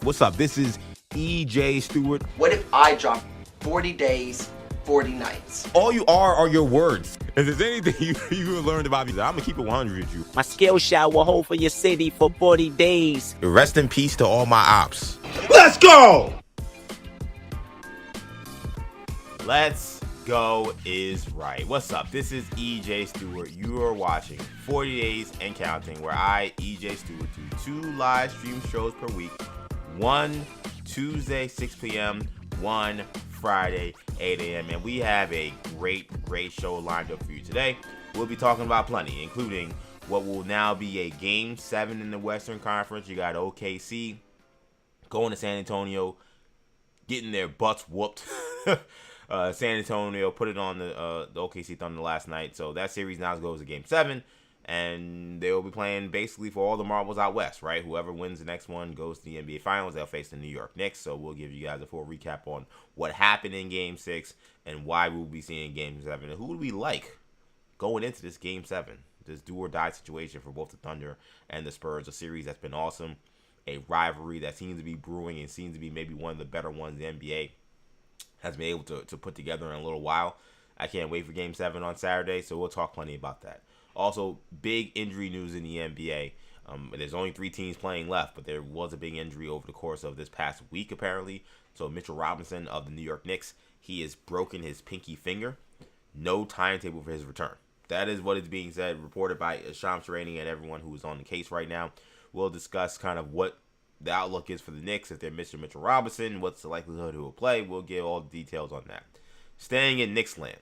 What's up? This is EJ Stewart. What if I drop 40 days, 40 nights? All you are your words. If there's anything you learned about me, I'm going to keep it 100 with you. My skill shot will hold for your city for 40 days. Rest in peace to all my ops. Let's go! Let's go is right. What's up? This is EJ Stewart. You are watching 40 Days and Counting, where I, EJ Stewart, do 2 live stream shows per week. One Tuesday, 6 p.m., one Friday, 8 a.m. And we have a great show lined up for you today. We'll be talking about plenty, including what will now be a Game 7 in the Western Conference. You got OKC going to San Antonio, getting their butts whooped. San Antonio put it on the OKC Thunder last night. So that series now goes to Game 7. And they will be playing basically for all the marbles out west, right? Whoever wins the next one goes to the NBA Finals. They'll face the New York Knicks. So we'll give you guys a full recap on what happened in Game 6 and why we'll be seeing Game 7. And who would we like going into this Game 7? This do-or-die situation for both the Thunder and the Spurs. A series that's been awesome. A rivalry that seems to be brewing and seems to be maybe one of the better ones the NBA has been able to put together in a little while. I can't wait for Game 7 on Saturday, so we'll talk plenty about that. Also, big injury news in the NBA. There's only 3 teams playing left, but there was a big injury over the course of this past week, apparently. So Mitchell Robinson of the New York Knicks, he has broken his pinky finger. No timetable for his return. That is what is being said, reported by Shams Charania and everyone who is on the case right now. We'll discuss kind of what the outlook is for the Knicks if they're missing Mitchell Robinson, what's the likelihood he will play. We'll get all the details on that. Staying in Knicks land,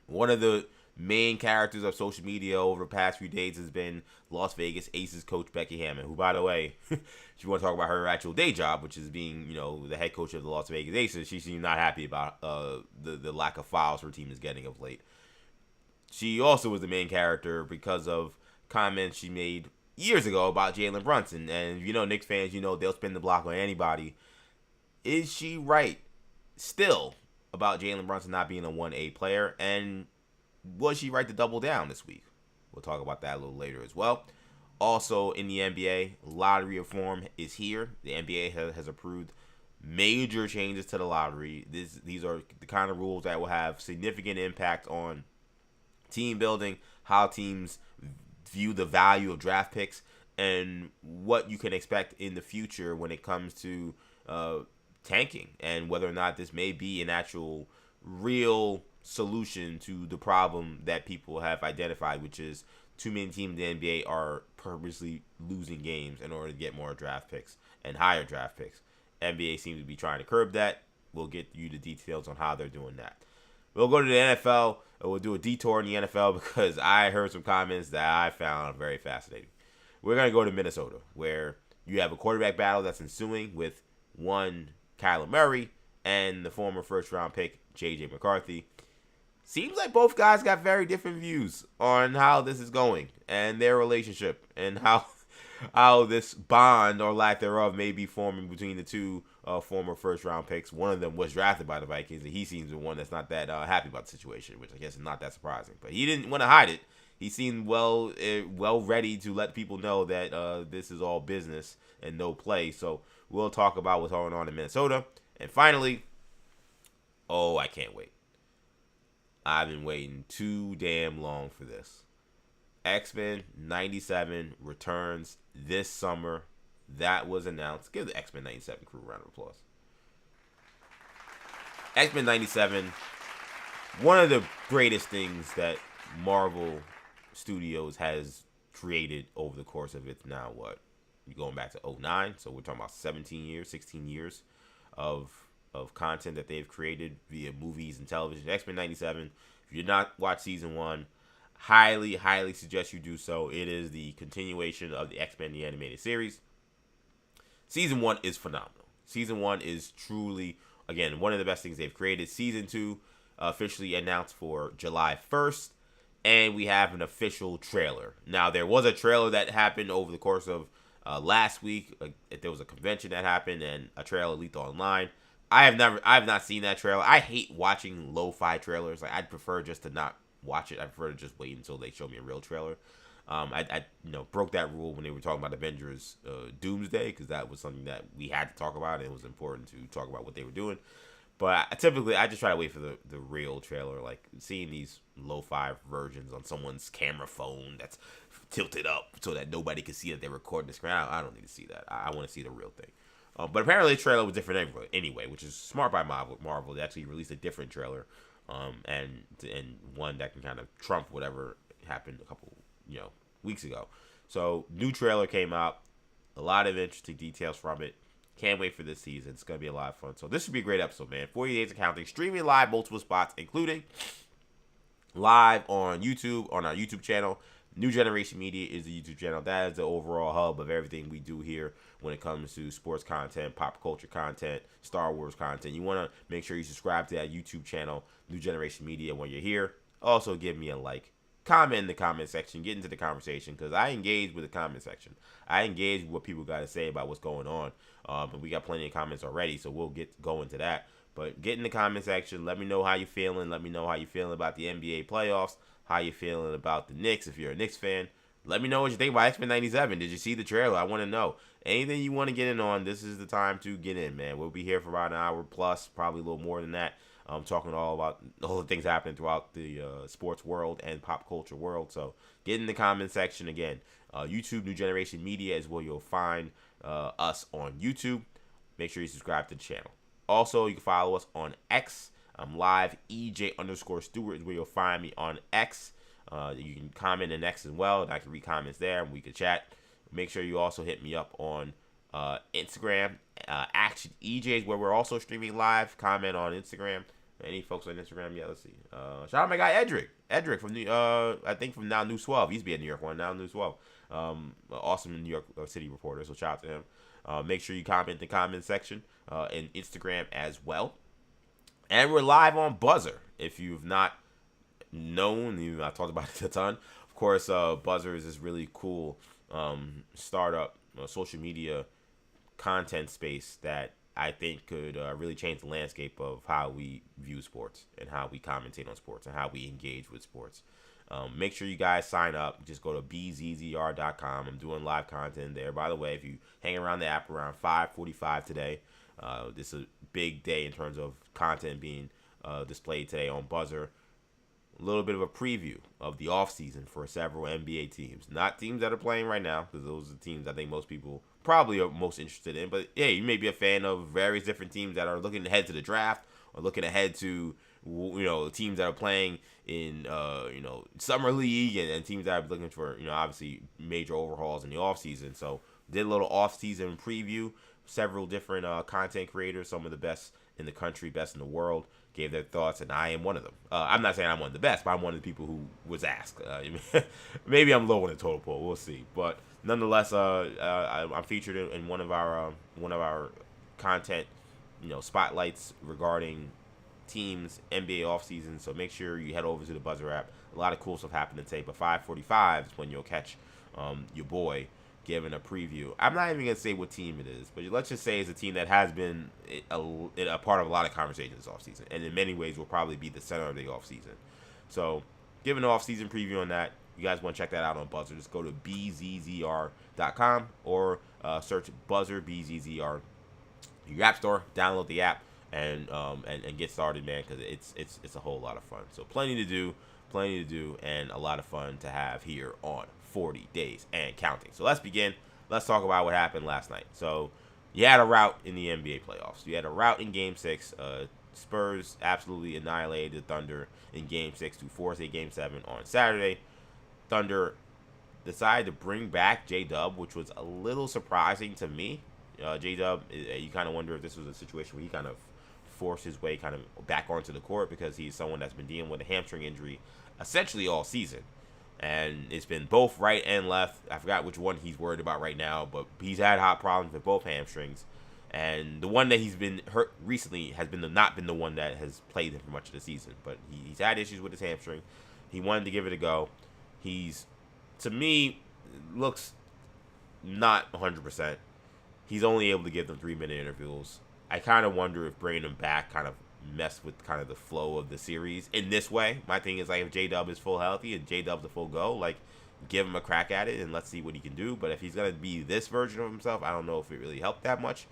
one of the main characters of social media over the past few days has been Las Vegas Aces coach Becky Hammon, who, by the way, if you want to talk about her actual day job, which is being, the head coach of the Las Vegas Aces, she seemed not happy about the lack of fouls her team is getting of late. She also was the main character because of comments she made years ago about Jalen Brunson. And Knicks fans, they'll spin the block on anybody. Is she right still about Jalen Brunson not being a 1A player? And was she right to double down this week? We'll talk about that a little later as well. Also in the NBA, lottery reform is here. The NBA has approved major changes to the lottery. These are the kind of rules that will have significant impact on team building, how teams view the value of draft picks, and what you can expect in the future when it comes to tanking, and whether or not this may be an actual real solution to the problem that people have identified, which is too many teams in the NBA are purposely losing games in order to get more draft picks and higher draft picks. NBA seems to be trying to curb that. We'll get you the details on how they're doing that. We'll go to the NFL, and we'll do a detour in the NFL because I heard some comments that I found very fascinating. We're going to go to Minnesota, where you have a quarterback battle that's ensuing with one Kyler Murray and the former first-round pick, J.J. McCarthy. Seems like both guys got very different views on how this is going and their relationship and how this bond or lack thereof may be forming between the two former first-round picks. One of them was drafted by the Vikings, and he seems the one that's not that happy about the situation, which I guess is not that surprising. But he didn't want to hide it. He seemed well ready to let people know that this is all business and no play. So we'll talk about what's going on in Minnesota. And finally, I can't wait. I've been waiting too damn long for this. X-Men 97 returns this summer. That was announced. Give the X-Men 97 crew a round of applause. X-Men 97, one of the greatest things that Marvel Studios has created over the course of its now, you're going back to 2009, so we're talking about 16 years of content that they've created via movies and television. X-Men 97, if you did not watch season 1, highly suggest you do so. It is the continuation of the X-Men the animated series. Season 1 is phenomenal. Season 1 is truly, again, one of the best things they've created. Season 2 officially announced for July 1st, and we have an official trailer. Now, there was a trailer that happened over the course of last week. There was a convention that happened, and a trailer leaked online. I have not seen that trailer. I hate watching lo-fi trailers. I'd prefer just to not watch it. I prefer to just wait until they show me a real trailer. I broke that rule when they were talking about Avengers Doomsday, because that was something that we had to talk about, and it was important to talk about what they were doing. But typically, I just try to wait for the real trailer. Like, seeing these lo-fi versions on someone's camera phone that's tilted up so that nobody can see that they're recording the screen. I don't need to see that. I want to see the real thing. But apparently the trailer was different anyway, which is smart by Marvel. They actually released a different trailer, and one that can kind of trump whatever happened a couple weeks ago. So new trailer came out, a lot of interesting details from it. Can't wait for this season. It's gonna be a lot of fun. So this should be a great episode, man. 40 Days of Counting, streaming live multiple spots, including live on YouTube, on our YouTube channel. New Generation Media is the YouTube channel. That is the overall hub of everything we do here when it comes to sports content, pop culture content, Star Wars content. You want to make sure you subscribe to that YouTube channel, New Generation Media, when you're here. Also, give me a like. Comment in the comment section. Get into the conversation, because I engage with the comment section. I engage with what people got to say about what's going on. And we got plenty of comments already, so we'll get going to that. But get in the comment section. Let me know how you're feeling. Let me know how you're feeling about the NBA playoffs. How you feeling about the Knicks, if you're a Knicks fan. Let me know what you think about X-Men 97. Did you see the trailer? I want to know. Anything you want to get in on, this is the time to get in, man. We'll be here for about an hour plus, probably a little more than that. Talking all about all the things happening throughout the sports world and pop culture world. So get in the comment section again. YouTube, New Generation Media is where you'll find us on YouTube. Make sure you subscribe to the channel. Also, you can follow us on X. I'm live. EJ_Stewart is where you'll find me on X. You can comment in X as well, and I can read comments there, and we can chat. Make sure you also hit me up on Instagram. Action EJ is where we're also streaming live. Comment on Instagram. Any folks on Instagram? Yeah, let's see. Shout out my guy Edric. Edric from I think from Now News 12. He used to be at New York One, Now News 12. Awesome New York City reporter. So shout out to him. Make sure you comment in the comment section and Instagram as well. And we're live on Buzzer. If you've not known, I talked about it a ton. Of course, Buzzer is this really cool startup social media content space that I think could really change the landscape of how we view sports and how we commentate on sports and how we engage with sports. Make sure you guys sign up. Just go to bzzr.com. I'm doing live content there. By the way, if you hang around the app around 5:45 today, this is a big day in terms of content being displayed today on Buzzer. A little bit of a preview of the offseason for several NBA teams. Not teams that are playing right now, because those are the teams I think most people probably are most interested in. But, yeah, you may be a fan of various different teams that are looking ahead to the draft or looking ahead to, teams that are playing in, summer league and teams that are looking for, obviously major overhauls in the offseason. So, did a little offseason preview. Several different content creators, some of the best in the country, best in the world, gave their thoughts, and I am one of them. I'm not saying I'm one of the best, but I'm one of the people who was asked. Maybe I'm low on the total poll. We'll see. But nonetheless, I'm featured in one of our content, spotlights regarding teams NBA offseason. So make sure you head over to the Buzzer app. A lot of cool stuff happening today. But 5:45 is when you'll catch your boy giving a preview. I'm not even going to say what team it is, but let's just say it's a team that has been a part of a lot of conversations this offseason, and in many ways will probably be the center of the offseason. So, giving an offseason preview on that. You guys want to check that out on Buzzer, just go to bzzr.com or search Buzzer, BZZR, your app store, download the app, and get started, man, because it's a whole lot of fun. So, plenty to do, and a lot of fun to have here on 40 Days and Counting. So let's begin. Let's talk about what happened last night. So you had a rout in the NBA playoffs. You had a rout in Game 6. Spurs absolutely annihilated the Thunder in Game 6 to force a Game 7 on Saturday. Thunder decided to bring back J-Dub, which was a little surprising to me. J-Dub, you kind of wonder if this was a situation where he kind of forced his way kind of back onto the court, because he's someone that's been dealing with a hamstring injury essentially all season. And it's been both right and left. I forgot which one he's worried about right now, but he's had hot problems with both hamstrings. And the one that he's been hurt recently has not been the one that has played him for much of the season. But he's had issues with his hamstring. He wanted to give it a go. To me, looks not 100%. He's only able to give them 3-minute intervals. I kind of wonder if bringing him back kind of messed with kind of the flow of the series in this way. My thing is, like, if J-Dub is full healthy and J-Dub's a full go, like, give him a crack at it and let's see what he can do. But if he's gonna be this version of himself, I don't know if it really helped that much.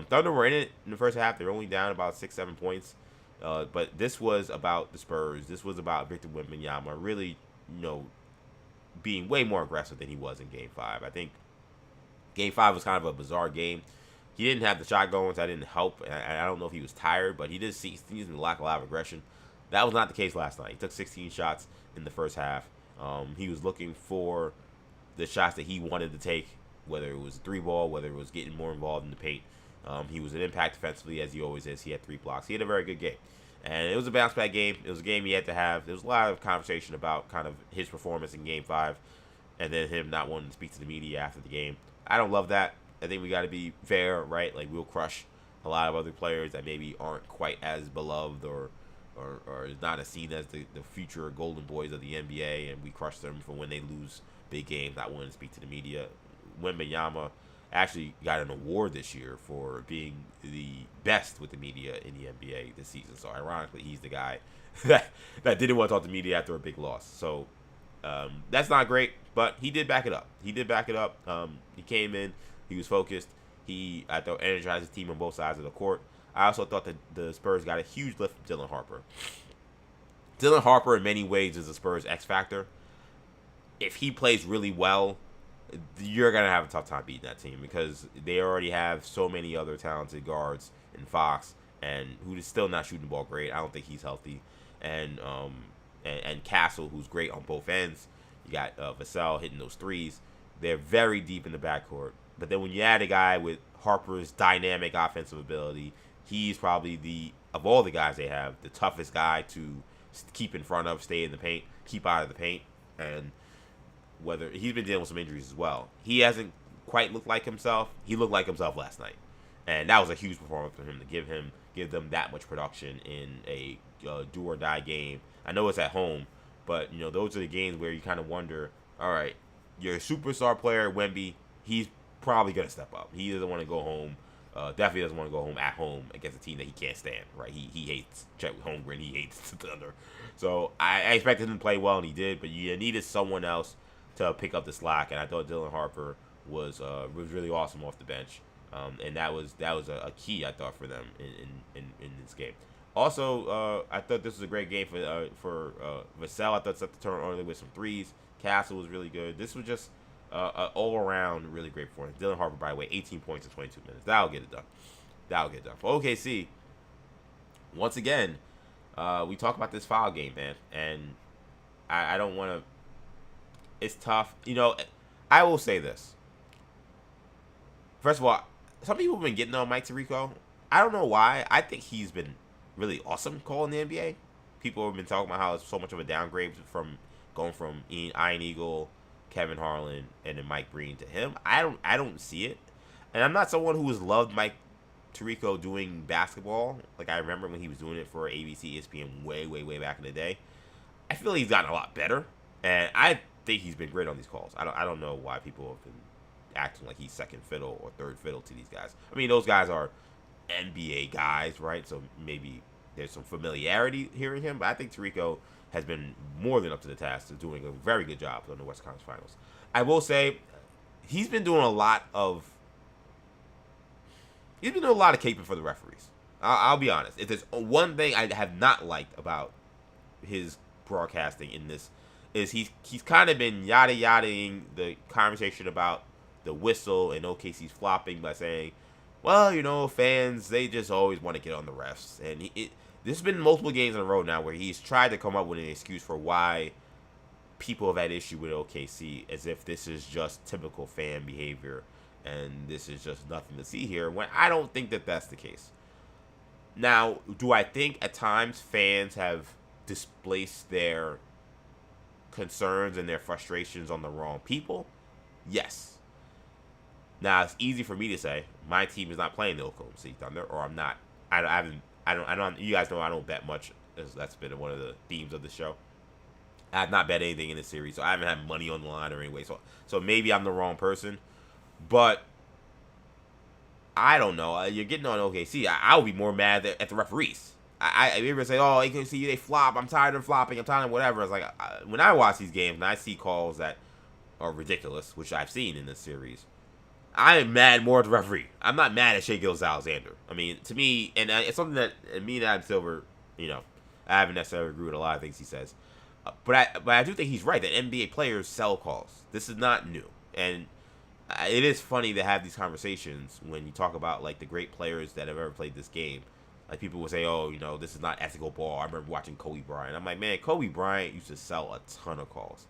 Thunder were in it in the first half. They're only down about 6-7 points. But this was about the Spurs. This was about Victor Wembanyama really, being way more aggressive than he was in Game 5. I think Game 5 was kind of a bizarre game. He didn't have the shot going, so that didn't help. I don't know if he was tired, but he did seem to lack a lot of aggression. That was not the case last night. He took 16 shots in the first half. He was looking for the shots that he wanted to take, whether it was a 3-ball, whether it was getting more involved in the paint. He was an impact defensively, as he always is. He had 3 blocks. He had a very good game. And it was a bounce-back game. It was a game he had to have. There was a lot of conversation about kind of his performance in Game 5 and then him not wanting to speak to the media after the game. I don't love that. I think we got to be fair, right? Like, we'll crush a lot of other players that maybe aren't quite as beloved or is not as seen as the future golden boys of the NBA, and we crush them for when they lose big games, not wanting to speak to the media. Wembanyama actually got an award this year for being the best with the media in the NBA this season. So ironically, he's the guy that didn't want to talk to the media after a big loss. So that's not great, but he did back it up. He came in, he was focused. I thought, energized his team on both sides of the court. I also thought that the Spurs got a huge lift from Dylan Harper. Dylan Harper, in many ways, is the Spurs X factor. If he plays really well, you're going to have a tough time beating that team because they already have so many other talented guards in Fox, and who is still not shooting the ball great. I don't think he's healthy. And Castle, who's great on both ends. You got Vassell hitting those threes. They're very deep in the backcourt. But then when you add a guy with Harper's dynamic offensive ability, he's probably of all the guys they have, the toughest guy to keep in front of, stay in the paint, keep out of the paint. And whether he's been dealing with some injuries as well. He hasn't quite looked like himself. He looked like himself last night. And that was a huge performance for him to give them that much production in a do or die game. I know it's at home, but those are the games where you kind of wonder, all right, your superstar player, Wemby, he's probably going to step up. He doesn't want to go home. Definitely doesn't want to go home at home against a team that he can't stand, right? He hates Chet Holmgren. He hates the Thunder. So I expected him to play well, and he did, but you needed someone else to pick up the slack, and I thought Dylan Harper was really awesome off the bench, and that was a key, I thought, for them in this game. Also, I thought this was a great game for Vassell. I thought set the turn early with some threes. Castle was really good. This was just an all-around really great performance. Dylan Harper, by the way, 18 points in 22 minutes. That'll get it done. For OKC, once again, we talk about this foul game, man, and I don't want to. It's tough. I will say this. First of all, some people have been getting on Mike Tirico. I don't know why. I think he's been really awesome calling the NBA. People have been talking about how it's so much of a downgrade from going from Iron Eagle, Kevin Harlan, and then Mike Breen to him. I don't see it. And I'm not someone who has loved Mike Tirico doing basketball. Like, I remember when he was doing it for ABC, ESPN way, way, way back in the day. I feel he's gotten a lot better. And I think he's been great on these calls. I don't know why people have been acting like he's second fiddle or third fiddle to these guys. I mean, those guys are NBA guys, right? So maybe there's some familiarity hearing him, but I think Tirico has been more than up to the task of doing a very good job on the West Conference Finals. I will say he's been doing a lot of caping for the referees. I'll be honest. If there's one thing I have not liked about his broadcasting in this, is he's kind of been yada-yadaing the conversation about the whistle and OKC's flopping by saying, well, fans, they just always want to get on the refs. And there's been multiple games in a row now where he's tried to come up with an excuse for why people have had issue with OKC, as if this is just typical fan behavior and this is just nothing to see here, when I don't think that that's the case. Now, do I think at times fans have displaced their concerns and their frustrations on the wrong people? Yes. Now, it's easy for me to say my team is not playing the Oklahoma City Thunder, or I'm not. I don't. You guys know I don't bet much. That's been one of the themes of the show. I have not bet anything in this series, so I haven't had money on the line or anyway. So maybe I'm the wrong person, but I don't know. You're getting on OKC. I would be more mad at the referees. I ever say, oh, OKC, they flop. I'm tired of flopping. I'm tired of whatever. It's like when I watch these games and I see calls that are ridiculous, which I've seen in this series, I am mad more at the referee. I'm not mad at Shai Gilgeous-Alexander. I mean, to me, and it's something that me and Adam Silver, I haven't necessarily agreed with a lot of things he says. But I do think he's right that NBA players sell calls. This is not new. And it is funny to have these conversations when you talk about, like, the great players that have ever played this game. Like, people will say, oh, this is not ethical ball. I remember watching Kobe Bryant. I'm like, man, Kobe Bryant used to sell a ton of calls.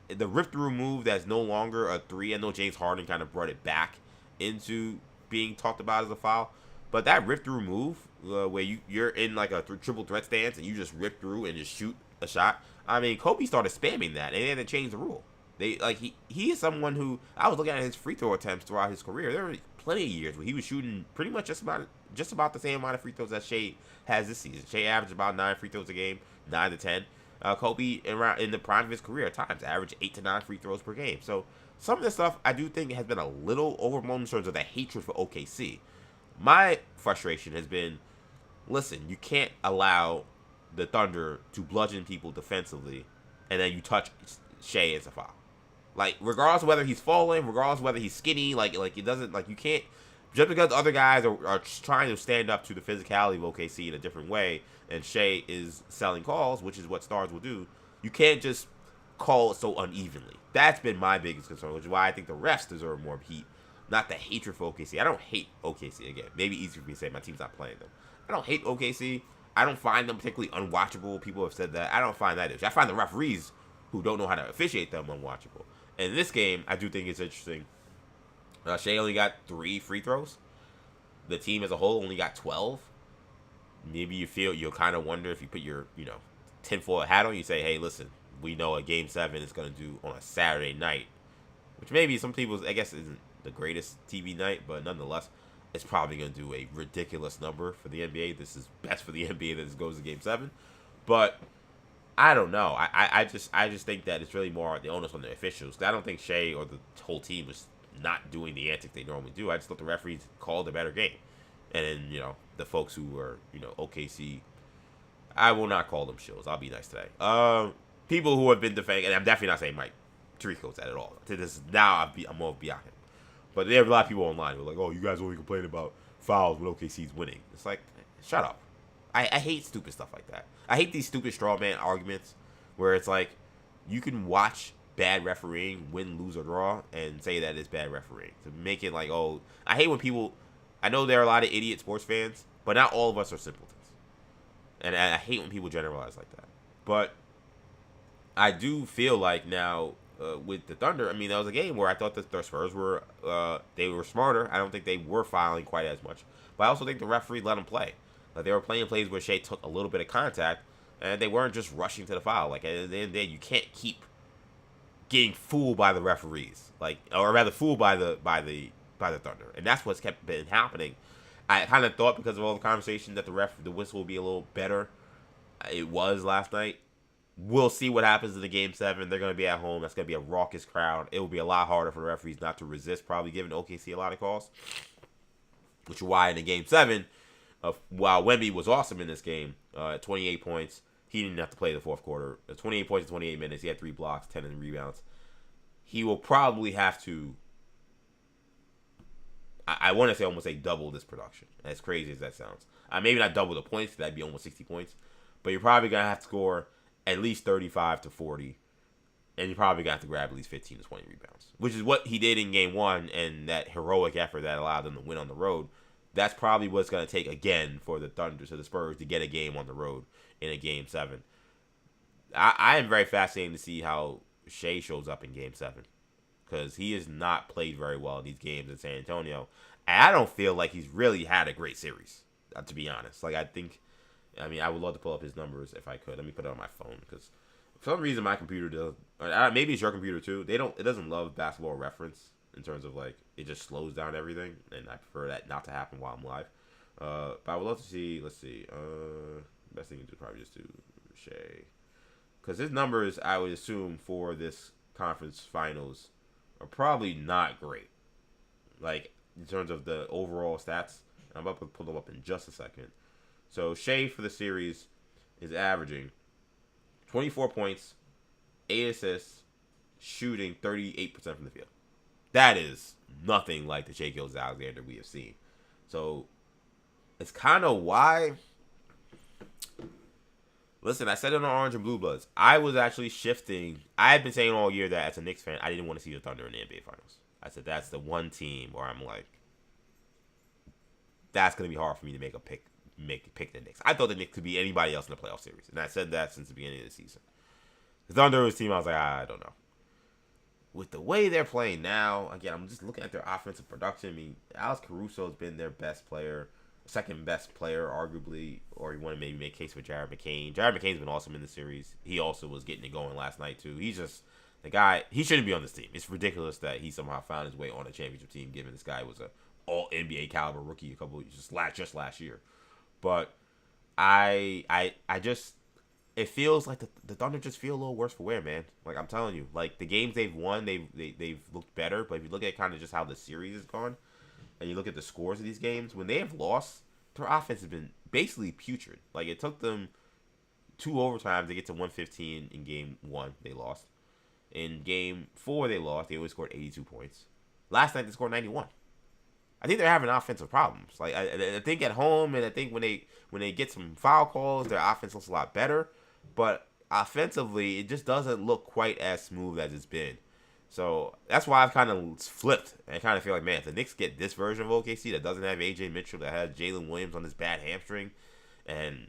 The rip-through move that's no longer a 3. I know James Harden kind of brought it back into being talked about as a foul. But that rip-through move, where you're in, like, a triple threat stance and you just rip through and just shoot a shot. I mean, Kobe started spamming that, and they had to change the rule. He is someone who, I was looking at his free throw attempts throughout his career. There were plenty of years where he was shooting pretty much just about the same amount of free throws that Shai has this season. Shai averaged about 9 free throws a game, 9 to 10. Kobe, in the prime of his career, at times averaged 8 to 9 free throws per game. So some of this stuff I do think has been a little overblown in terms of the hatred for OKC. My frustration has been, listen, you can't allow the Thunder to bludgeon people defensively, and then you touch Shai as a foul. Like, regardless of whether he's falling, regardless of whether he's skinny, like it doesn't, like, you can't, just because other guys are trying to stand up to the physicality of OKC in a different way, and Shai is selling calls, which is what stars will do, you can't just call it so unevenly. That's been my biggest concern, which is why I think the refs deserve more heat, not the hatred for OKC. I don't hate OKC, again. Maybe easier for me to say my team's not playing them. I don't hate OKC. I don't find them particularly unwatchable. People have said that. I don't find that issue. I find the referees who don't know how to officiate them unwatchable. And in this game, I do think it's interesting. Shai only got 3 free throws. The team as a whole only got 12. Maybe you'll kind of wonder if you put your, tinfoil hat on, you say, hey, listen, we know a Game 7 is going to do on a Saturday night, which maybe some people, I guess, isn't the greatest TV night, but nonetheless, it's probably going to do a ridiculous number for the NBA. This is best for the NBA that this goes to Game 7. But I don't know. I just think that it's really more the onus on the officials. I don't think Shai or the whole team was not doing the antics they normally do. I just thought the referees called a better game. And then, the folks who were, OKC, I will not call them shills. I'll be nice today. People who have been defending, and I'm definitely not saying Mike Tirico's at all. To this now, I'm going to be on him. But there are a lot of people online who are like, oh, you guys only complain about fouls when OKC's winning. It's like, shut up. I hate stupid stuff like that. I hate these stupid straw man arguments where it's like, you can watch bad refereeing, win, lose, or draw, and say that it's bad refereeing. To make it like, oh, I hate when people, I know there are a lot of idiot sports fans, but not all of us are simpletons. And I hate when people generalize like that. But I do feel like now, with the Thunder, I mean, that was a game where I thought that the Spurs were, they were smarter. I don't think they were fouling quite as much. But I also think the referee let them play. Like, they were playing plays where Shai took a little bit of contact, and they weren't just rushing to the foul. Like, at the end of the day, you can't keep getting fooled by the referees, like, or rather fooled by the Thunder, and that's what's been happening. I kind of thought because of all the conversation that the whistle will be a little better. It was last night. We'll see what happens in the Game 7. They're going to be at home. That's going to be a raucous crowd. It will be a lot harder for the referees not to resist, probably giving OKC a lot of calls. Which is why in the Game 7, while Wemby was awesome in this game, 28 points, he didn't have to play the fourth quarter. 28 points in 28 minutes. He had 3 blocks, 10 in rebounds. He will probably have to, I want to say almost double this production. As crazy as that sounds. Maybe not double the points. That'd be almost 60 points. But you're probably going to have to score at least 35 to 40. And you're probably going to have to grab at least 15 to 20 rebounds. Which is what he did in Game 1 and that heroic effort that allowed them to win on the road. That's probably what's going to take again for the Thunder to the Spurs to get a game on the road in a Game 7. I am very fascinated to see how Shai shows up in Game 7. Because he has not played very well in these games in San Antonio. And I don't feel like he's really had a great series, to be honest. Like, I would love to pull up his numbers if I could. Let me put it on my phone, because for some reason my computer does. Maybe it's your computer too. It doesn't love basketball reference in terms of, like, it just slows down everything, and I prefer that not to happen while I'm live. But I would love to see. Let's see. Best thing to do is probably just do Shai, because his numbers, I would assume, for this conference finals are probably not great. Like, in terms of the overall stats. I'm about to pull them up in just a second. So Shai for the series is averaging 24 points, 8 assists, shooting 38% from the field. That is nothing like the Shai Gilgeous-Alexander we have seen. So it's kind of why. Listen, I said it on Orange and Blue Bloods. I was actually shifting. I had been saying all year that as a Knicks fan, I didn't want to see the Thunder in the NBA Finals. I said that's the one team where I'm like, that's going to be hard for me to pick the Knicks. I thought the Knicks could be anybody else in the playoff series. And I said that since the beginning of the season. The Thunder was a team I was like, I don't know. With the way they're playing now, again, I'm just looking at their offensive production. I mean, Alex Caruso has been their best player, second best player, arguably, or you want to maybe make a case for Jared McCain. Jared McCain's been awesome in the series. He also was getting it going last night, too. He's just the guy. He shouldn't be on this team. It's ridiculous that he somehow found his way on a championship team, given this guy was a all-NBA caliber rookie just last year. But I just, it feels like the Thunder just feel a little worse for wear, man. Like, I'm telling you, like, the games they've won, they've looked better. But if you look at kind of just how the series has gone, and you look at the scores of these games, when they have lost, their offense has been basically putrid. Like, it took them 2 overtimes to get to 115 in game 1. They lost. In game 4, they lost. They only scored 82 points. Last night, they scored 91. I think they're having offensive problems. Like, I think at home, and I think when they get some foul calls, their offense looks a lot better. But offensively, it just doesn't look quite as smooth as it's been. So that's why I've kind of flipped. I kind of feel like, man, if the Knicks get this version of OKC that doesn't have A.J. Mitchell, that has Jalen Williams on his bad hamstring, and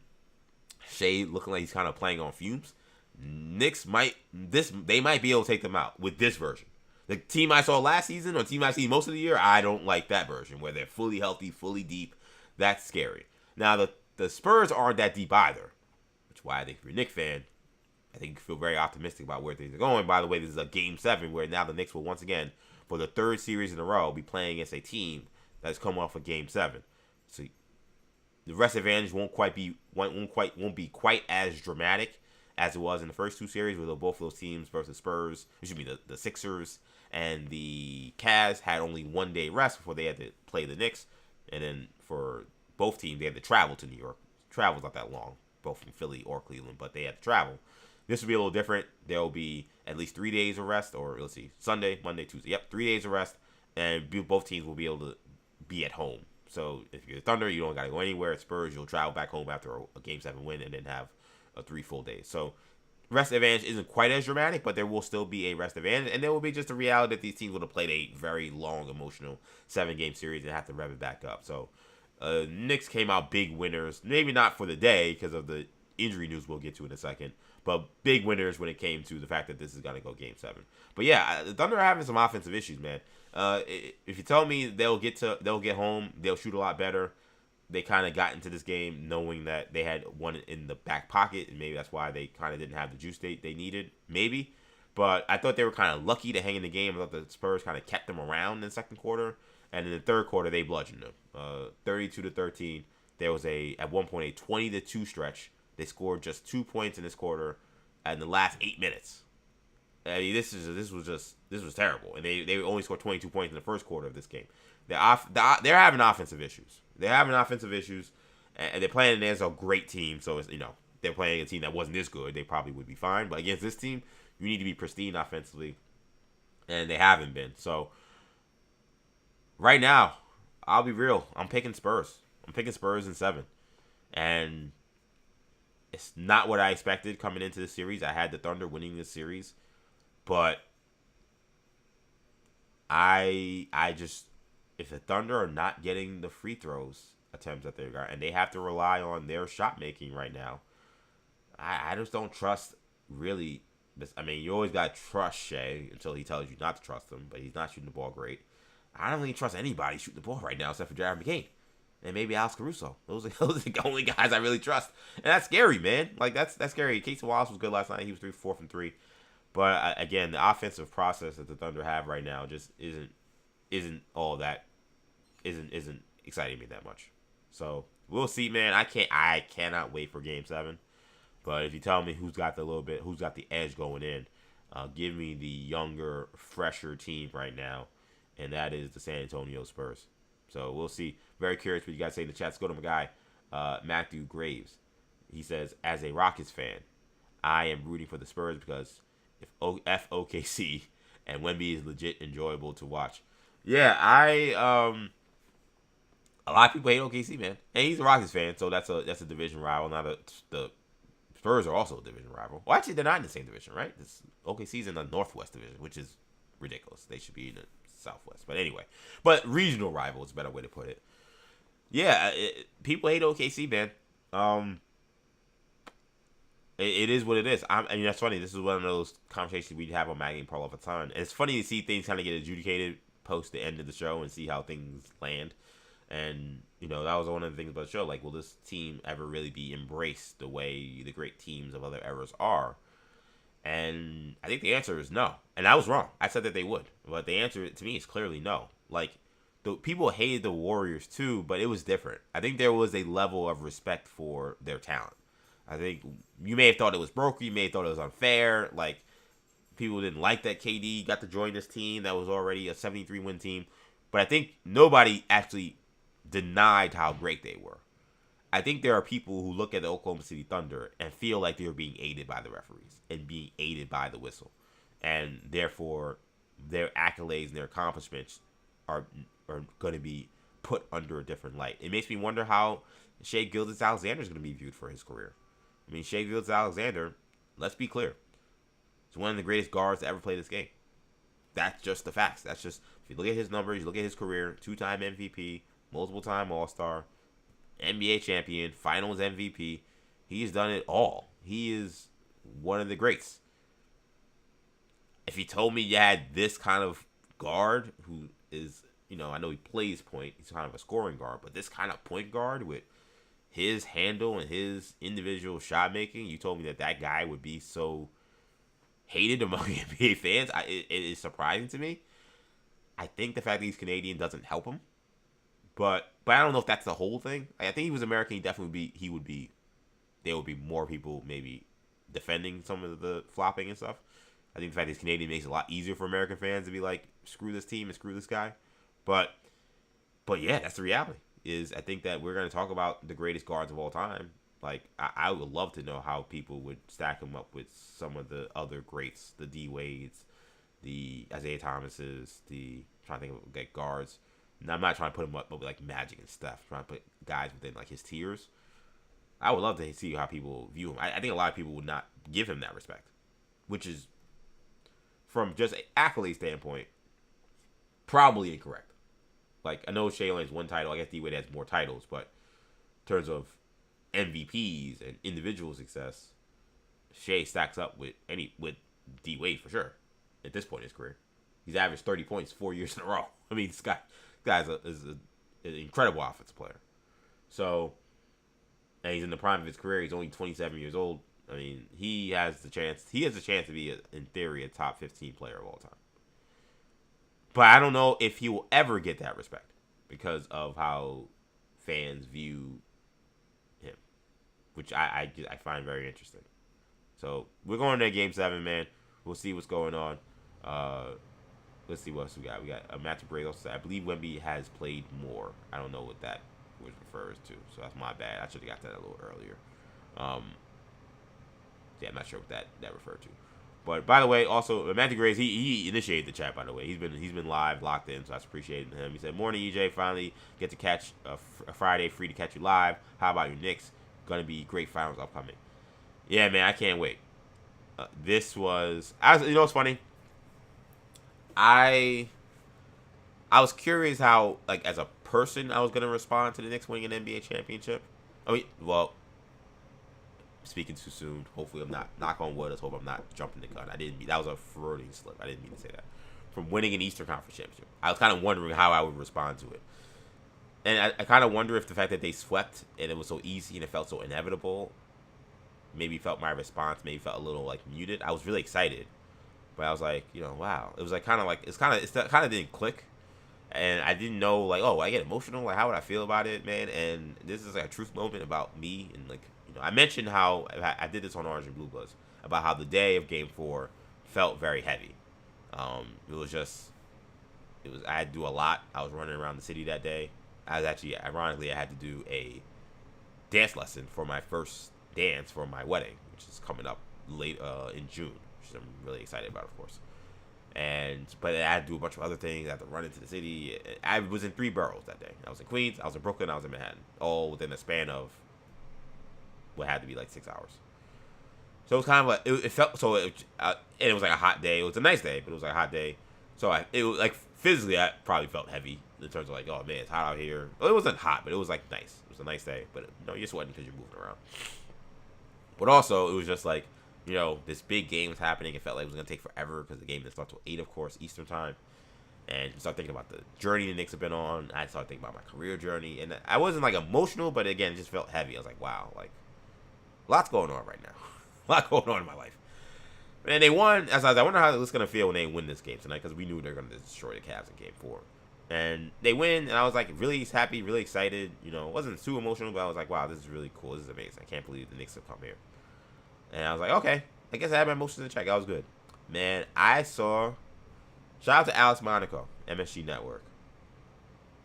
Shai looking like he's kind of playing on fumes, Knicks might be able to take them out with this version. The team I saw last season, or the team I've seen most of the year, I don't like that version where they're fully healthy, fully deep. That's scary. Now, the Spurs aren't that deep either, which is why I think if you're a Knicks fan, I think you feel very optimistic about where things are going. By the way, this is a Game 7 where now the Knicks will once again, for the 3rd series in a row, be playing against a team that has come off a Game 7. So the rest advantage won't be quite as dramatic as it was in the first 2 series, where both of those teams versus Spurs, the Sixers and the Cavs had only 1 day rest before they had to play the Knicks, and then for both teams they had to travel to New York. Travel's not that long, both from Philly or Cleveland, but they had to travel. This will be a little different. There will be at least 3 days of rest, or let's see, Sunday, Monday, Tuesday. Yep, 3 days of rest, and both teams will be able to be at home. So if you're the Thunder, you don't got to go anywhere. At Spurs, you'll travel back home after a Game 7 win and then have 3 full days. So rest advantage isn't quite as dramatic, but there will still be a rest advantage, and there will be just a reality that these teams would have played a very long, emotional 7-game series and have to rev it back up. So Knicks came out big winners, maybe not for the day because of the injury news we'll get to in a second, but big winners when it came to the fact that this is going to go Game 7. But yeah, the Thunder are having some offensive issues, man. If you tell me they'll get home, they'll shoot a lot better. They kind of got into this game knowing that they had one in the back pocket, and maybe that's why they kind of didn't have the juice they needed, maybe. But I thought they were kind of lucky to hang in the game. I thought the Spurs kind of kept them around in the second quarter, and in the third quarter they bludgeoned them, 32-13. There was at one point a 20-2 stretch. They scored just 2 points in this quarter in the last 8 minutes. I mean, this was terrible, and they only scored 22 points in the first quarter of this game. They're having offensive issues. They're having offensive issues, and they're playing against a great team. So it's, they're playing a team that wasn't this good. They probably would be fine, but against this team, you need to be pristine offensively, and they haven't been. So right now, I'll be real. I'm picking Spurs. I'm picking Spurs in 7, and it's not what I expected coming into the series. I had the Thunder winning this series, but I just, if the Thunder are not getting the free throws attempts that they got, and they have to rely on their shot making right now, I just don't trust really. I mean, you always got to trust Shai until he tells you not to trust him, but he's not shooting the ball great. I don't really trust anybody shooting the ball right now except for Jared McCain and maybe Alex Caruso. Those are the only guys I really trust, and that's scary, man. Like that's scary. Casey Wallace was good last night. He was 4 from 3, but again, the offensive process that the Thunder have right now just isn't all that isn't exciting me that much. So we'll see, man. I cannot wait for Game 7. But if you tell me who's got the edge going in, give me the younger, fresher team right now, and that is the San Antonio Spurs. So we'll see. Very curious what you guys say in the chat. Let's go to my guy, Matthew Graves. He says, as a Rockets fan, I am rooting for the Spurs because F OKC and Wemby is legit enjoyable to watch. Yeah, a lot of people hate OKC, man, and he's a Rockets fan, so that's a division rival. Now the Spurs are also a division rival. Well, actually, they're not in the same division, right? OKC's in the Northwest division, which is ridiculous. They should be in the Southwest. But anyway, regional rival is a better way to put it. Yeah, people hate OKC, man. It is what it is. I mean, that's funny. This is one of those conversations we have on Maggie and Pearl all the time. And it's funny to see things kind of get adjudicated post the end of the show and see how things land. And, that was one of the things about the show. Like, will this team ever really be embraced the way the great teams of other eras are? And I think the answer is no. And I was wrong. I said that they would. But the answer to me is clearly no. Like, the people hated the Warriors too, but it was different. I think there was a level of respect for their talent. I think you may have thought it was broke. You may have thought it was unfair. Like, people didn't like that KD got to join this team that was already a 73-win team. But I think nobody actually denied how great they were. I think there are people who look at the Oklahoma City Thunder and feel like they were being aided by the referees and being aided by the whistle. And therefore, their accolades and their accomplishments are going to be put under a different light. It makes me wonder how Shai Gilgeous-Alexander is going to be viewed for his career. I mean, Shai Gilgeous-Alexander, let's be clear, is one of the greatest guards to ever play this game. That's just the facts. That's just, if you look at his numbers, you look at his career, 2-time MVP, multiple-time All-Star, NBA champion, Finals MVP. He's done it all. He is one of the greats. If you told me you had this kind of guard who is, I know he plays point, he's kind of a scoring guard, but this kind of point guard with his handle and his individual shot making, you told me that guy would be so hated among NBA fans. It is surprising to me. I think the fact that he's Canadian doesn't help him. But I don't know if that's the whole thing. I think he was American. There would be more people maybe defending some of the flopping and stuff. I think the fact that he's Canadian makes it a lot easier for American fans to be like, screw this team and screw this guy. But yeah, that's the reality. I think that we're going to talk about the greatest guards of all time. Like, I would love to know how people would stack him up with some of the other greats, the D Wades, the Isaiah Thomases, trying to think of like guards. And I'm not trying to put him up with like Magic and stuff. I'm trying to put guys within like his tiers. I would love to see how people view him. I think a lot of people would not give him that respect, which is, from just an accolade standpoint, probably incorrect. Like, I know Shai only has one title. I guess D-Wade has more titles, but in terms of MVPs and individual success, Shai stacks up with D-Wade for sure. At this point in his career, he's averaged 30 points 4 years in a row. I mean, this guy's an incredible offensive player. So, and he's in the prime of his career. He's only 27 years old. I mean, he has the chance to be, in theory, a top 15 player of all time. But I don't know if he will ever get that respect because of how fans view him, which I find very interesting. So we're going to Game 7, man. We'll see what's going on. Let's see what else we got. We got a Matthew Brazos. I believe Wemby has played more. I don't know what that refers to, so that's my bad. I should have got that a little earlier. Yeah, I'm not sure what that referred to. But by the way, also Matthew Graves, he initiated the chat. By the way, he's been live, locked in, so I appreciate him. He said, "Morning, EJ. Finally get to catch a Friday, free to catch you live. How about your Knicks? Gonna be great finals upcoming." Yeah, man, I can't wait. This was, it's funny. I was curious how, like, as a person, I was gonna respond to the Knicks winning an NBA championship. I mean, well, speaking too soon. Hopefully, I'm not. Knock on wood. Let's hope I'm not jumping the gun. That was a Freudian slip. I didn't mean to say that. From winning an Eastern Conference championship, I was kind of wondering how I would respond to it, and I kind of wonder if the fact that they swept and it was so easy and it felt so inevitable, maybe felt my response maybe felt a little like muted. I was really excited, but I was like, wow. It was like kind of didn't click, and I didn't know, like, oh, I get emotional. Like, how would I feel about it, man? And this is like a truth moment about me, and like. I mentioned how I did this on Orange and Blue Bloods about how the day of Game 4 felt very heavy. I had to do a lot. I was running around the city that day. Ironically, I had to do a dance lesson for my first dance for my wedding, which is coming up late in June, which I'm really excited about, of course. But I had to do a bunch of other things. I had to run into the city. I was in 3 boroughs that day. I was in Queens, I was in Brooklyn, I was in Manhattan, all within a span of what had to be like 6 hours. So it was kind of it felt so. And it was like a hot day. It was a nice day, but it was like a hot day. So it was like physically, I probably felt heavy in terms of like, oh man, it's hot out here. Well, it wasn't hot, but it was like nice. It was a nice day, but you're sweating because you're moving around. But also, it was just like, this big game was happening. It felt like it was gonna take forever because the game didn't start till 8, of course, Eastern time. And you start thinking about the journey the Knicks have been on. I started thinking about my career journey, and I wasn't like emotional, but again, it just felt heavy. I was like, wow, like lots going on right now. A lot going on in my life. And they won. As I wonder how it's going to feel when they win this game tonight, because we knew they were going to destroy the Cavs in Game 4. And they win, and I was like really happy, really excited. It wasn't too emotional, but I was like, wow, this is really cool. This is amazing. I can't believe the Knicks have come here. And I was like, okay, I guess I had my emotions in check. I was good. Man, shout out to Alex Monaco, MSG Network.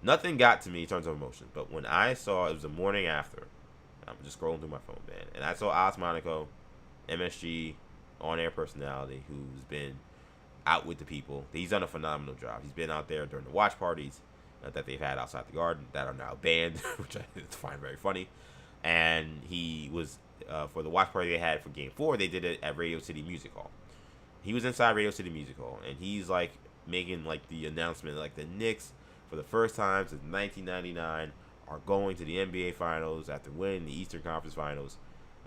Nothing got to me in terms of emotion, but when I saw, it was the morning after, I'm just scrolling through my phone, man, and I saw Alex Monaco, MSG on-air personality, who's been out with the people. He's done a phenomenal job. He's been out there during the watch parties that they've had outside the Garden that are now banned, which I find very funny. And he was, for the watch party they had for Game 4, they did it at Radio City Music Hall. He was inside Radio City Music Hall, and he's like making like the announcement, like the Knicks, for the first time since 1999, are going to the NBA Finals after winning the Eastern Conference Finals.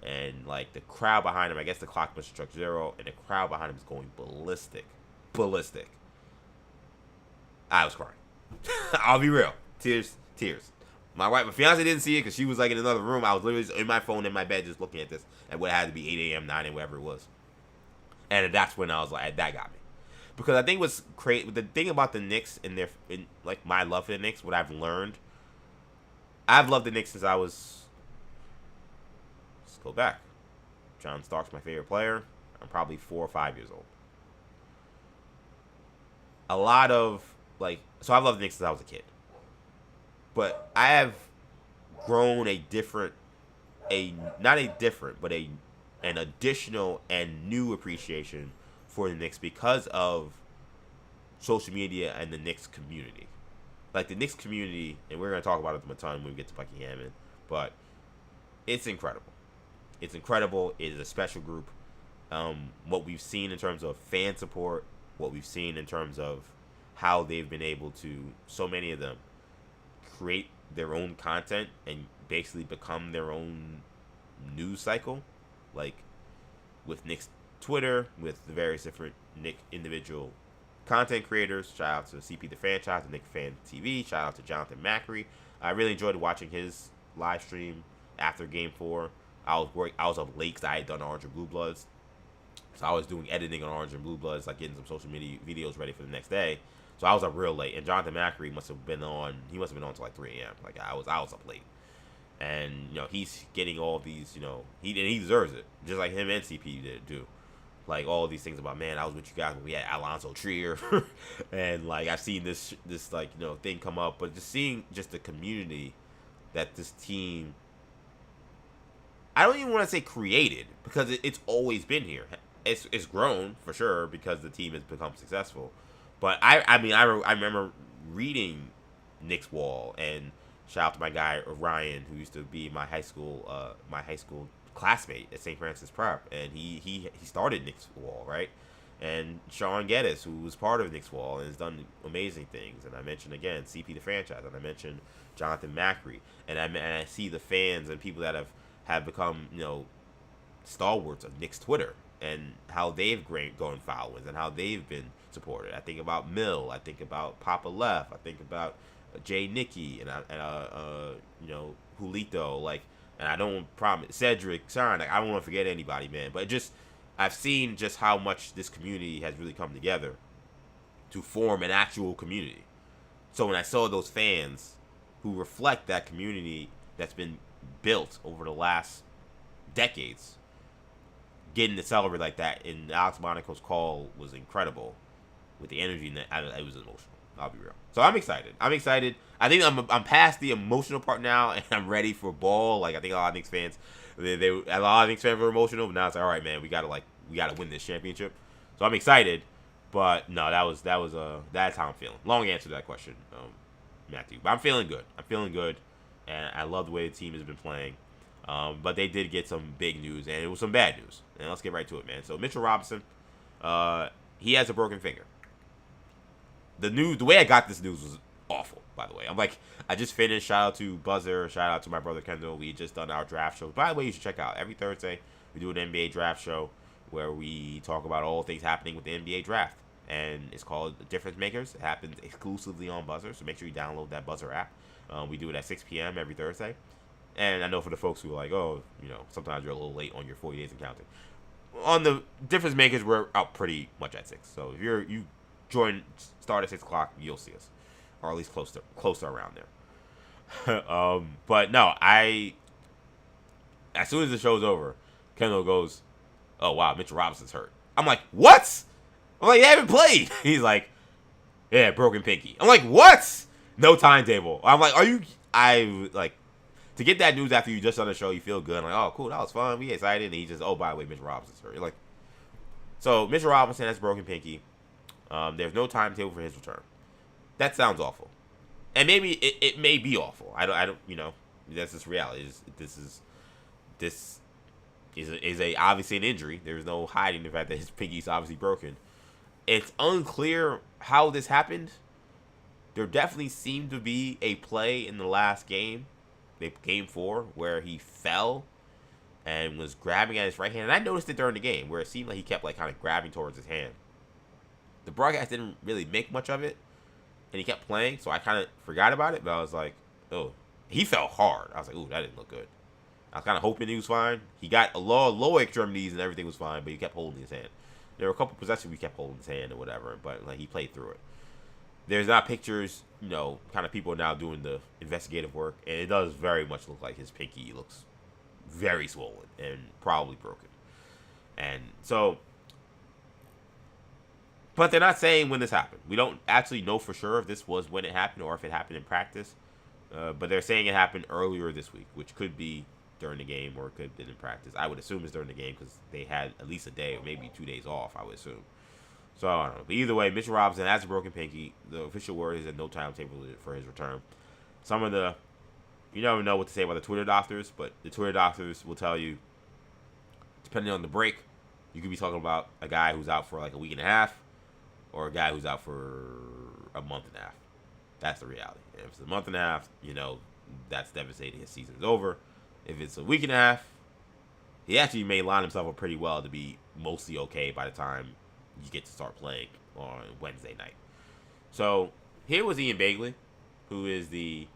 And, like, the crowd behind him, I guess the clock must have struck 0, and the crowd behind him is going ballistic. Ballistic. I was crying. I'll be real. Tears. My fiance didn't see it because she was, like, in another room. I was literally in my phone in my bed just looking at this at what had to be 8 a.m., 9 a.m., whatever it was. And that's when I was like, that got me. Because I think what's crazy, the thing about the Knicks and like, my love for the Knicks, what I've learned, I've loved the Knicks since I was... Go back. John Stark's my favorite player. I'm probably 4 or 5 years old. A lot of, so I've loved the Knicks since I was a kid. But I have grown an additional and new appreciation for the Knicks because of social media and the Knicks community. Like, the Knicks community, and we're going to talk about it a ton when we get to Becky Hammon, but it's incredible. It's incredible. It is a special group. What we've seen in terms of fan support, what we've seen in terms of how they've been able to, so many of them, create their own content and basically become their own news cycle. Like with Nick's Twitter, with the various different Nick individual content creators. Shout out to CP the Fan, shout out to Nick Fan TV, shout out to Jonathan Macri. I really enjoyed watching his live stream after Game 4. I was up late because I had done Orange and Blue Bloods. So I was doing editing on Orange and Blue Bloods, like getting some social media videos ready for the next day. So I was up real late. And Jonathan Macri must have been on until like 3 a.m. Like I was up late. And, he's getting all these, he deserves it. Just like him and CP did do. Like all these things about, man, I was with you guys when we had Alonzo Trier. And like I've seen this thing come up. But just seeing just the community that this team, I don't even want to say created, because it's always been here. It's grown for sure because the team has become successful. But I remember reading Nick's Wall, and shout out to my guy Ryan, who used to be my high school classmate at St. Francis Prep, and he started Nick's Wall, right? And Sean Geddes, who was part of Nick's Wall and has done amazing things. And I mentioned again CP the Franchise, and I mentioned Jonathan Macri, and I see the fans and people that have become, stalwarts of Nick's Twitter and how they've gone followings and how they've been supported. I think about Mill. I think about Papa Left. I think about Jay Nicky and Julito. And I don't promise Cedric. Sorry, I don't want to forget anybody, man. But I've seen just how much this community has really come together to form an actual community. So when I saw those fans who reflect that community that's been built over the last decades, getting to celebrate like that in Alex Monaco's call was incredible. With the energy, it was emotional. I'll be real. So I'm excited. I think I'm past the emotional part now, and I'm ready for ball. Like I think a lot of Knicks fans A lot of Knicks fans were emotional, but now it's like, all right, man, we gotta win this championship. So I'm excited, but no, that's how I'm feeling. Long answer to that question, Matthew. But I'm feeling good, and I love the way the team has been playing. But they did get some big news, and it was some bad news. And let's get right to it, man. So Mitchell Robinson, he has a broken finger. The way I got this news was awful, by the way. I just finished. Shout out to Buzzer. Shout out to my brother Kendall. We just done our draft show. By the way, you should check out every Thursday we do an NBA draft show where we talk about all things happening with the NBA draft, and it's called Difference Makers. It happens exclusively on Buzzer, so make sure you download that Buzzer app. We do it at 6 p.m. every Thursday. And I know for the folks who are like, oh, sometimes you're a little late on your 40 days and counting. On the Difference Makers, we're out pretty much at 6. So if you start at 6 o'clock, you'll see us, or at least close to around there. But no, as soon as the show's over, Kendall goes, "Oh wow, Mitchell Robinson's hurt." I'm like, "What?" I'm like, "They haven't played." He's like, "Yeah, broken pinky." I'm like, "What?" No timetable. I'm like, to get that news after you just done the show, you feel good. I'm like, "Oh, cool, that was fun. We excited." And he just, "Oh, by the way, Mitchell Robinson's hurt." You're like, so Mitchell Robinson has broken pinky. There's no timetable for his return. That sounds awful, and maybe it may be awful. I don't. That's just reality. This is obviously an injury. There's no hiding the fact that his pinky's obviously broken. It's unclear how this happened. There definitely seemed to be a play in the last game, game 4, where he fell and was grabbing at his right hand. And I noticed it during the game where it seemed like he kept kind of grabbing towards his hand. The broadcast didn't really make much of it, and he kept playing, so I kind of forgot about it. But I was like, oh, he fell hard. I was like, ooh, that didn't look good. I was kind of hoping he was fine. He got a low extremities and everything was fine, but he kept holding his hand. There were a couple possessions he kept holding his hand or whatever, but he played through it. There's not pictures, kind of people now doing the investigative work, and it does very much look like his pinky looks very swollen and probably broken. And so, but they're not saying when this happened. We don't actually know for sure if this was when it happened or if it happened in practice. But they're saying it happened earlier this week, which could be during the game or it could have been in practice. I would assume it's during the game because they had at least a day or maybe 2 days off, I would assume. So, I don't know. But either way, Mitchell Robinson has a broken pinky. The official word is that no timetable for his return. You never know what to say about the Twitter doctors, but the Twitter doctors will tell you, depending on the break, you could be talking about a guy who's out for a week and a half or a guy who's out for a month and a half. That's the reality. If it's a month and a half, that's devastating. His season's over. If it's a week and a half, he actually may line himself up pretty well to be mostly okay by the time you get to start playing on Wednesday night. So here was Ian Begley, who is the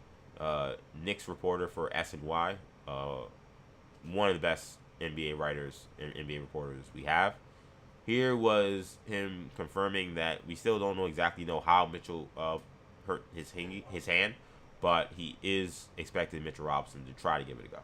Knicks reporter for SNY, one of the best NBA writers and NBA reporters we have. Here was him confirming that we still don't exactly know how Mitchell hurt his hand, but he is expecting Mitchell Robinson to try to give it a go.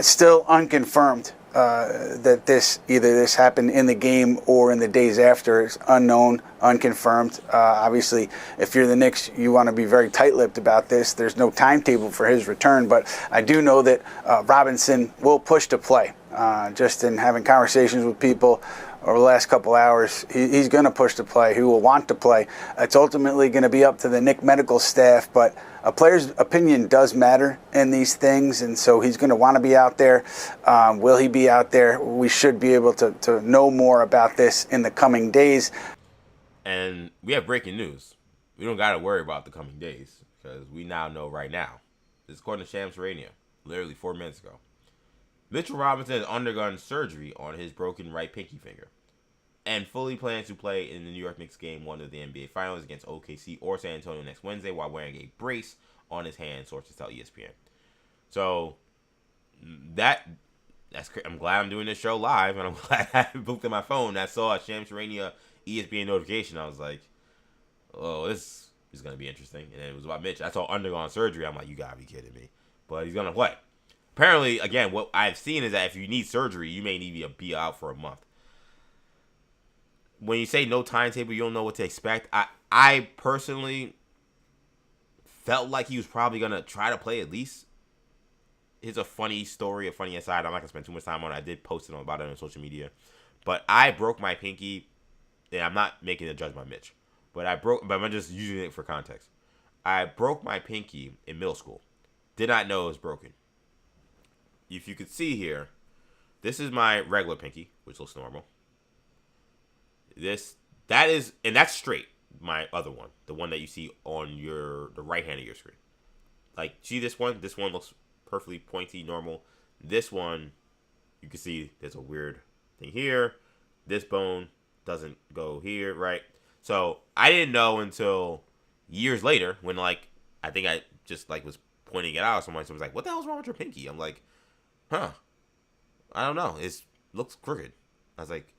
Still unconfirmed that this happened in the game or in the days after. It's unknown, unconfirmed. Obviously, if you're the Knicks, you want to be very tight-lipped about this. There's no timetable for his return, but I do know that Robinson will push to play. Just in having conversations with people over the last couple hours, he's going to push to play. He will want to play. It's ultimately going to be up to the Knicks medical staff, but a player's opinion does matter in these things, and so he's going to want to be out there. Will he be out there? We should be able to know more about this in the coming days. And we have breaking news. We don't got to worry about the coming days because we now know right now. This is according to Shams Radio, literally 4 minutes ago. Mitchell Robinson has undergone surgery on his broken right pinky finger and fully plans to play in the New York Knicks Game 1 of the NBA Finals against OKC or San Antonio next Wednesday while wearing a brace on his hand, sources tell ESPN. So, I'm glad I'm doing this show live, and I'm glad I booked in my phone. I saw a Shams Radio ESPN notification. I was like, oh, this is going to be interesting. And it was about Mitch. I saw undergone surgery. I'm like, you got to be kidding me. But he's going to play. Apparently, again, what I've seen is that if you need surgery, you may need to be out for a month. When you say no timetable, you don't know what to expect. I personally felt like he was probably going to try to play at least here's a funny story, a funny aside. I'm not gonna spend too much time on it. I did post about it on social media, but I broke my pinky. And I'm not making a judgment on Mitch, but I'm just using it for context. I broke my pinky in middle school. Did not know it was broken. If you could see here, this is my regular pinky, which looks normal. That's straight. My other one, the one that you see on the right hand of your screen. Like, see this one? This one looks perfectly pointy, normal. This one, you can see there's a weird thing here. This bone doesn't go here, right? So I didn't know until years later when, like, I think I just, like, was pointing it out. Someone was like, what the hell's wrong with your pinky? I'm like, I don't know. It looks crooked. I was like,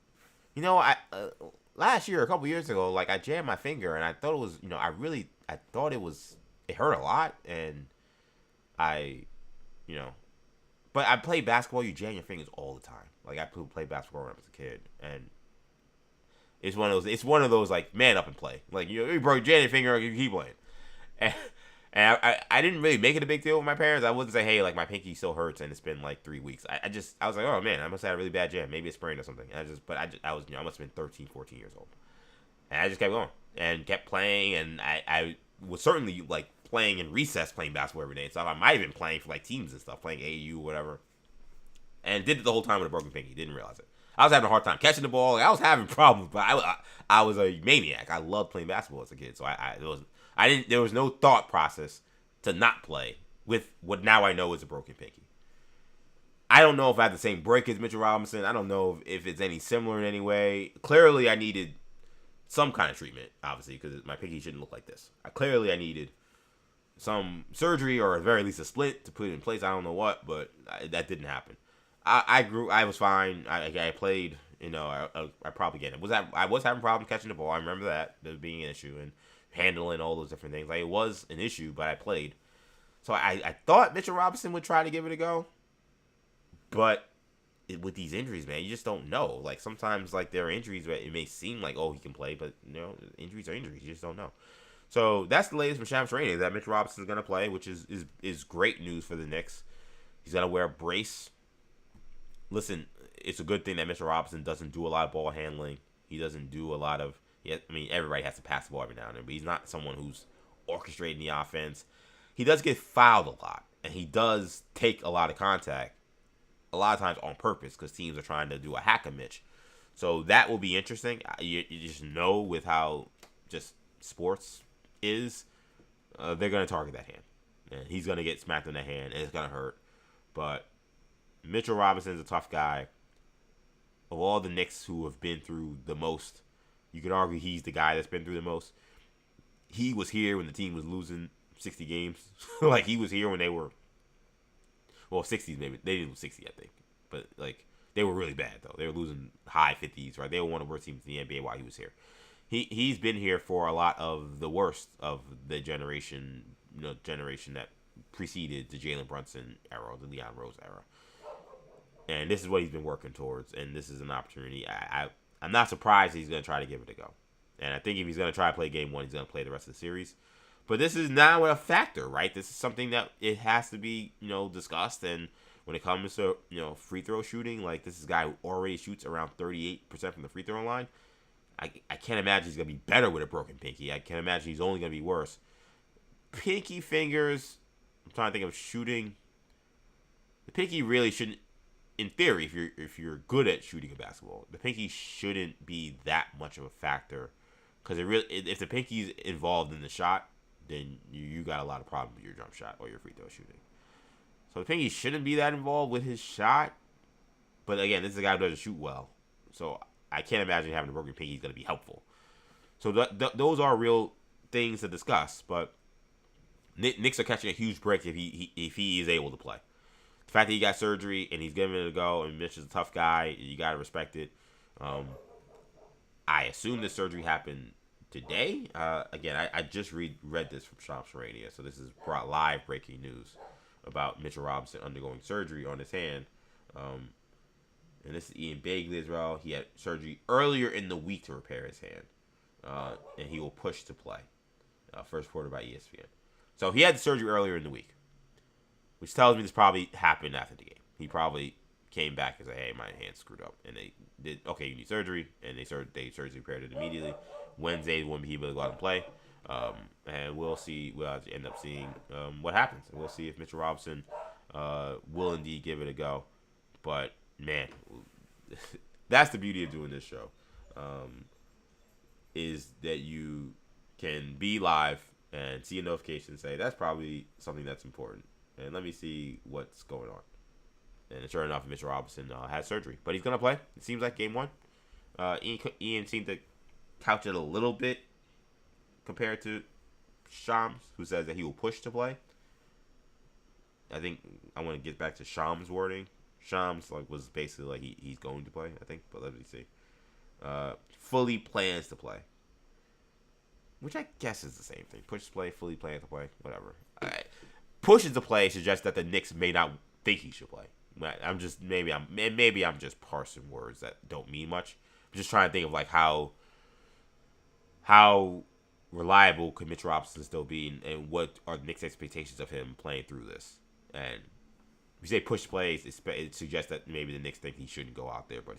last year, a couple years ago, like, I jammed my finger and I thought it was, I thought it hurt a lot. And but I played basketball. You jam your fingers all the time. Like, I played basketball when I was a kid. And it's one of those like, man up and play. Like, you broke your finger, you keep playing. And I didn't really make it a big deal with my parents. I wouldn't say, hey, like, my pinky still hurts and it's been like 3 weeks. I was like, oh man, I must have had a really bad jam, maybe a sprain or something. I must have been 13, 14 years old. And I just kept going and kept playing, and I was certainly like playing in recess, playing basketball every day and stuff. I might have been playing for like teams and stuff, playing AAU or whatever. And did it the whole time with a broken pinky. Didn't realize it. I was having a hard time catching the ball. Like, I was having problems, but I was a maniac. I loved playing basketball as a kid, so there was no thought process to not play with what now I know is a broken pinky. I don't know if I had the same break as Mitchell Robinson. I don't know if it's any similar in any way. Clearly, I needed some kind of treatment, obviously, because my pinky shouldn't look like this. I needed some surgery or at the very least a splint to put it in place. I don't know what, but that didn't happen. I was fine. I played. I probably get it. I was having problems catching the ball. I remember that being an issue and handling all those different things. Like, it was an issue, but I played. So I thought Mitchell Robinson would try to give it a go, but with these injuries, man, you just don't know. Like, sometimes, like, there are injuries where it may seem like, oh, he can play, but injuries are injuries. You just don't know. So that's the latest from Shams Charania, that Mitchell Robinson is going to play, which is great news for the Knicks. He's going to wear a brace. Listen, it's a good thing that Mitchell Robinson doesn't do a lot of ball handling. He doesn't do a lot of... everybody has to pass the ball every now and then, but he's not someone who's orchestrating the offense. He does get fouled a lot, and he does take a lot of contact, a lot of times on purpose, because teams are trying to do a hack of Mitch. So that will be interesting. You just know with how just sports is, they're going to target that hand. And he's going to get smacked in the hand, and it's going to hurt. But Mitchell Robinson's a tough guy. Of all the Knicks who have been through the most, you could argue he's the guy that's been through the most. He was here when the team was losing 60 games. Like, he was here when they were, 60s maybe. They didn't lose 60, I think. But, like, they were really bad, though. They were losing high 50s, right? They were one of the worst teams in the NBA while he was here. He's been here for a lot of the worst of the generation that preceded the Jalen Brunson era, the Leon Rose era. And this is what he's been working towards, and this is an opportunity. I'm not surprised he's going to try to give it a go. And I think if he's going to try to play game one, he's going to play the rest of the series. But this is now a factor, right? This is something that it has to be, discussed. And when it comes to, free throw shooting, like, this is a guy who already shoots around 38% from the free throw line. I can't imagine he's going to be better with a broken pinky. I can't imagine he's only going to be worse. Pinky fingers, I'm trying to think of shooting. The pinky really shouldn't, in theory, if you're good at shooting a basketball, the pinky shouldn't be that much of a factor, because if the pinky's involved in the shot, then you got a lot of problems with your jump shot or your free throw shooting. So the pinky shouldn't be that involved with his shot, but again, this is a guy who doesn't shoot well, so I can't imagine having a broken pinky is going to be helpful. So those are real things to discuss, but Knicks are catching a huge break if he is able to play. The fact that he got surgery and he's giving it a go, and Mitch is a tough guy, you got to respect it. I assume this surgery happened today. Again, I just read this from Shams Charania, so this is live breaking news about Mitchell Robinson undergoing surgery on his hand. And this is Ian Begley as well. He had surgery earlier in the week to repair his hand, and he will push to play. First reported by ESPN. So he had surgery earlier in the week. which tells me this probably happened after the game. He probably came back and said, "Hey, my hand's screwed up," and they did. Okay, you need surgery, and they surgery repaired it immediately. Wednesday won't be able to go out and play, and we'll see. We'll end up seeing what happens. We'll see if Mitchell Robinson will indeed give it a go. But man, that's the beauty of doing this show, is that you can be live and see a notification and say that's probably something that's important, and let me see what's going on. And sure enough, Mitchell Robinson had surgery, but he's gonna play. It seems like game one. Ian seemed to couch it a little bit compared to Shams, who says that he will push to play. I think I want to get back to Shams' wording. Shams was basically like he's going to play, I think, but let me see. Fully plans to play, which I guess is the same thing. Push to play, fully plans to play, whatever. Pushes to play suggests that the Knicks may not think he should play. Maybe I'm just parsing words that don't mean much. I'm just trying to think of like how reliable could Mitch Robinson still be, and what are the Knicks' expectations of him playing through this. And if you say push plays, it suggests that maybe the Knicks think he shouldn't go out there, but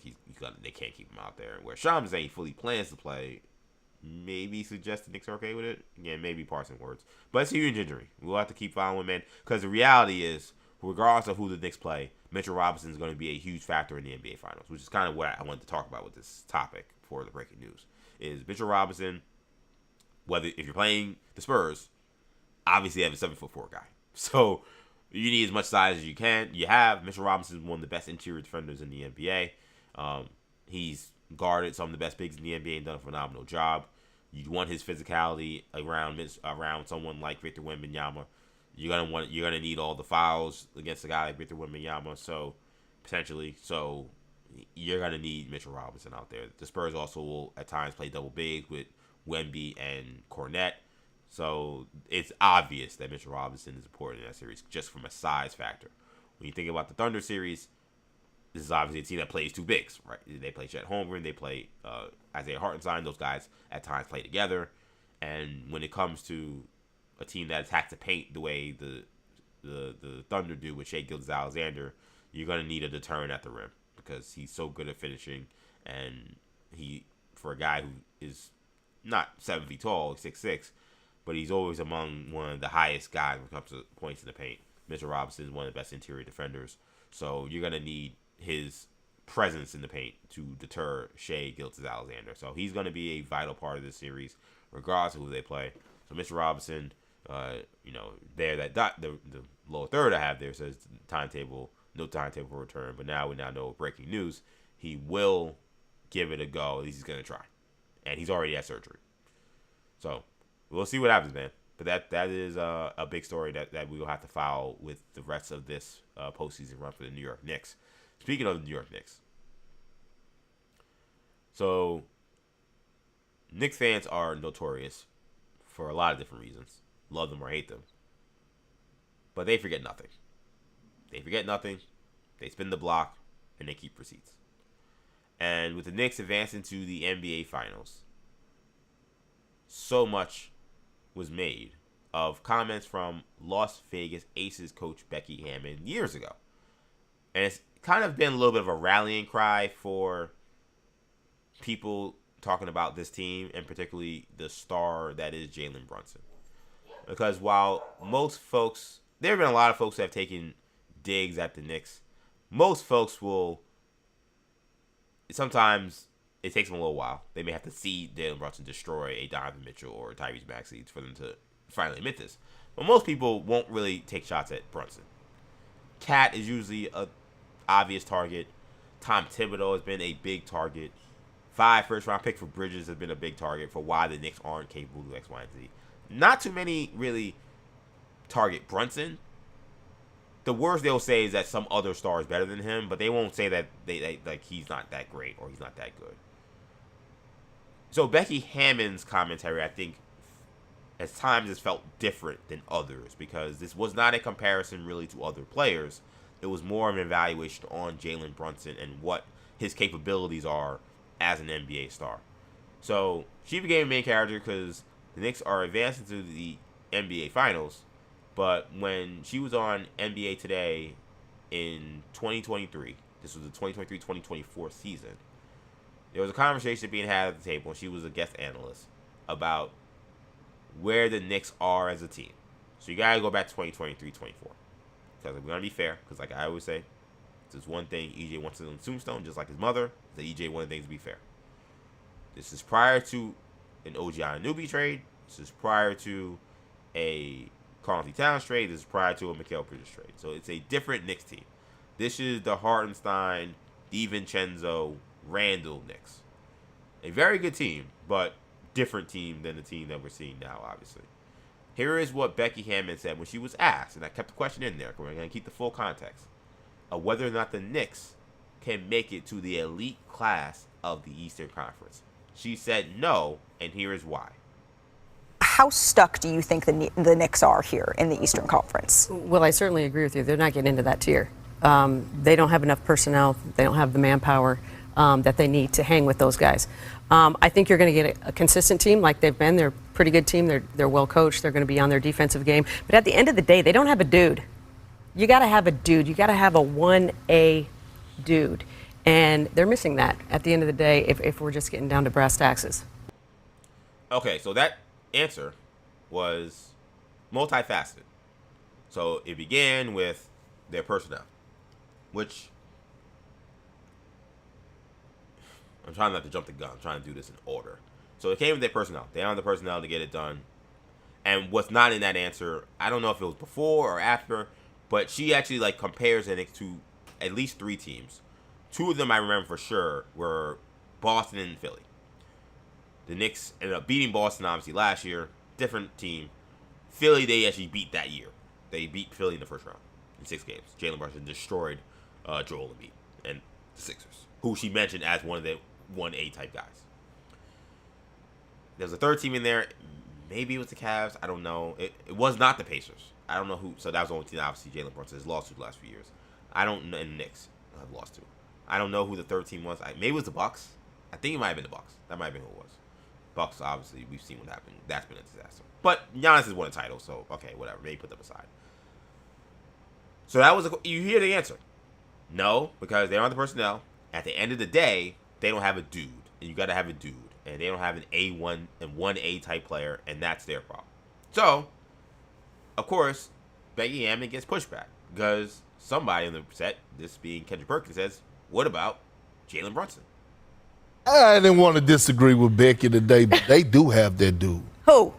they can't keep him out there. Where Shams saying he fully plans to play, maybe suggests the Knicks are okay with it. Again, maybe parsing words. But it's a huge injury. We'll have to keep following, man, because the reality is, regardless of who the Knicks play, Mitchell Robinson is going to be a huge factor in the NBA Finals, which is kind of what I wanted to talk about with this topic for the breaking news. Is Mitchell Robinson, if you're playing the Spurs, obviously you have a 7'4" guy. So you need as much size as you can. You have Mitchell Robinson is one of the best interior defenders in the NBA. He's guarded some of the best bigs in the NBA and done a phenomenal job. You want his physicality around someone like Victor Wembanyama. You're gonna need all the fouls against a guy like Victor Wembanyama. So you're gonna need Mitchell Robinson out there. The Spurs also will at times play double big with Wemby and Cornette. So it's obvious that Mitchell Robinson is important in that series just from a size factor. When you think about the Thunder series, this is obviously a team that plays two bigs, right? They play Chet Holmgren, they play Isaiah Hartenstein. Those guys at times play together. And when it comes to a team that attacks the paint the way the Thunder do with Shai Gilgeous-Alexander, you're going to need a deterrent at the rim because he's so good at finishing. And for a guy who is not 7 feet tall, 6'6", but he's always among one of the highest guys when it comes to points in the paint. Mitchell Robinson is one of the best interior defenders. So you're going to need his presence in the paint to deter Shai Gilgeous-Alexander. So he's going to be a vital part of this series, regardless of who they play. So Mitchell Robinson, there the lower third I have there says no timetable for return. But we now know breaking news. He will give it a go. At least he's going to try. And he's already had surgery. So we'll see what happens, man. But that is a big story that we will have to follow with the rest of this postseason run for the New York Knicks. Speaking of the New York Knicks. So Knicks fans are notorious for a lot of different reasons. Love them or hate them. But they forget nothing. They spin the block, and they keep receipts. And with the Knicks advancing to the NBA Finals, so much was made of comments from Las Vegas Aces coach Becky Hammon years ago. And it's kind of been a little bit of a rallying cry for people talking about this team, and particularly the star that is Jalen Brunson. Because while there have been a lot of folks that have taken digs at the Knicks, most folks sometimes it takes them a little while. They may have to see Jalen Brunson destroy a Donovan Mitchell or a Tyrese Maxey for them to finally admit this. But most people won't really take shots at Brunson. Cat is usually a obvious target. Tom Thibodeau has been a big target. 5 first-round pick for Bridges has been a big target for why the Knicks aren't capable of X, Y, and Z. Not too many really target Brunson. The worst they'll say is that some other star is better than him, but they won't say that he's not that great or he's not that good. So Becky Hammon's commentary, I think, at times has felt different than others because this was not a comparison really to other players. It was more of an evaluation on Jalen Brunson and what his capabilities are as an NBA star. So she became a main character because the Knicks are advancing to the NBA Finals, but when she was on NBA Today in 2023, this was the 2023-2024 season, there was a conversation being had at the table, and she was a guest analyst, about where the Knicks are as a team. So you got to go back to 2023-24. Because we're going to be fair, because like I always say, there's one thing EJ wants on the tombstone, just like his mother, that EJ wanted things to be fair. This is prior to an OG Anunoby trade. This is prior to a Karl-Anthony Towns trade. This is prior to a Mikal Bridges trade. So it's a different Knicks team. This is the Hartenstein, DiVincenzo, Randall Knicks. A very good team, but different team than the team that we're seeing now, obviously. Here is what Becky Hammon said when she was asked, and I kept the question in there, because we're going to keep the full context, of whether or not the Knicks can make it to the elite class of the Eastern Conference. She said no, and here is why. How stuck do you think the Knicks are here in the Eastern Conference? Well, I certainly agree with you. They're not getting into that tier. They don't have enough personnel. They don't have the manpower that they need to hang with those guys. I think you're going to get a consistent team like they've been. They're a pretty good team. They're well coached. They're going to be on their defensive game. But at the end of the day, they don't have a dude. You got to have a dude. You got to have a 1A dude. And they're missing that at the end of the day if we're just getting down to brass taxes. Okay, so that answer was multifaceted. So it began with their personnel, which I'm trying not to jump the gun. I'm trying to do this in order. So it came with their personnel. They have the personnel to get it done. And what's not in that answer, I don't know if it was before or after, but she actually like compares the Knicks to at least 3 teams. 2 of them I remember for sure were Boston and Philly. The Knicks ended up beating Boston obviously last year. Different team. Philly, they actually beat that year. They beat Philly in the first round in 6 games. Jalen Brunson destroyed Joel Embiid and the Sixers, who she mentioned as one of the 1A type guys. There's a 3rd team in there. Maybe it was the Cavs. I don't know. It was not the Pacers. I don't know who. So that was the only team, obviously, Jalen Brunson has lost to the last few years. I don't know. And the Knicks have lost to. I don't know who the 3rd team was. Maybe it was the Bucks. I think it might have been the Bucks. That might have been who it was. Bucks, obviously, we've seen what happened. That's been a disaster. But Giannis has won a title, so okay, whatever. Maybe put them aside. So that was you hear the answer. No, because they don't have the personnel. At the end of the day, they don't have a dude, and you got to have a dude, and they don't have an A1 and 1A type player, and that's their problem. So, of course, Becky Hammon gets pushback because somebody in the set, this being Kendrick Perkins, says, "What about Jalen Brunson?" I didn't want to disagree with Becky today, but they do have that dude. Who?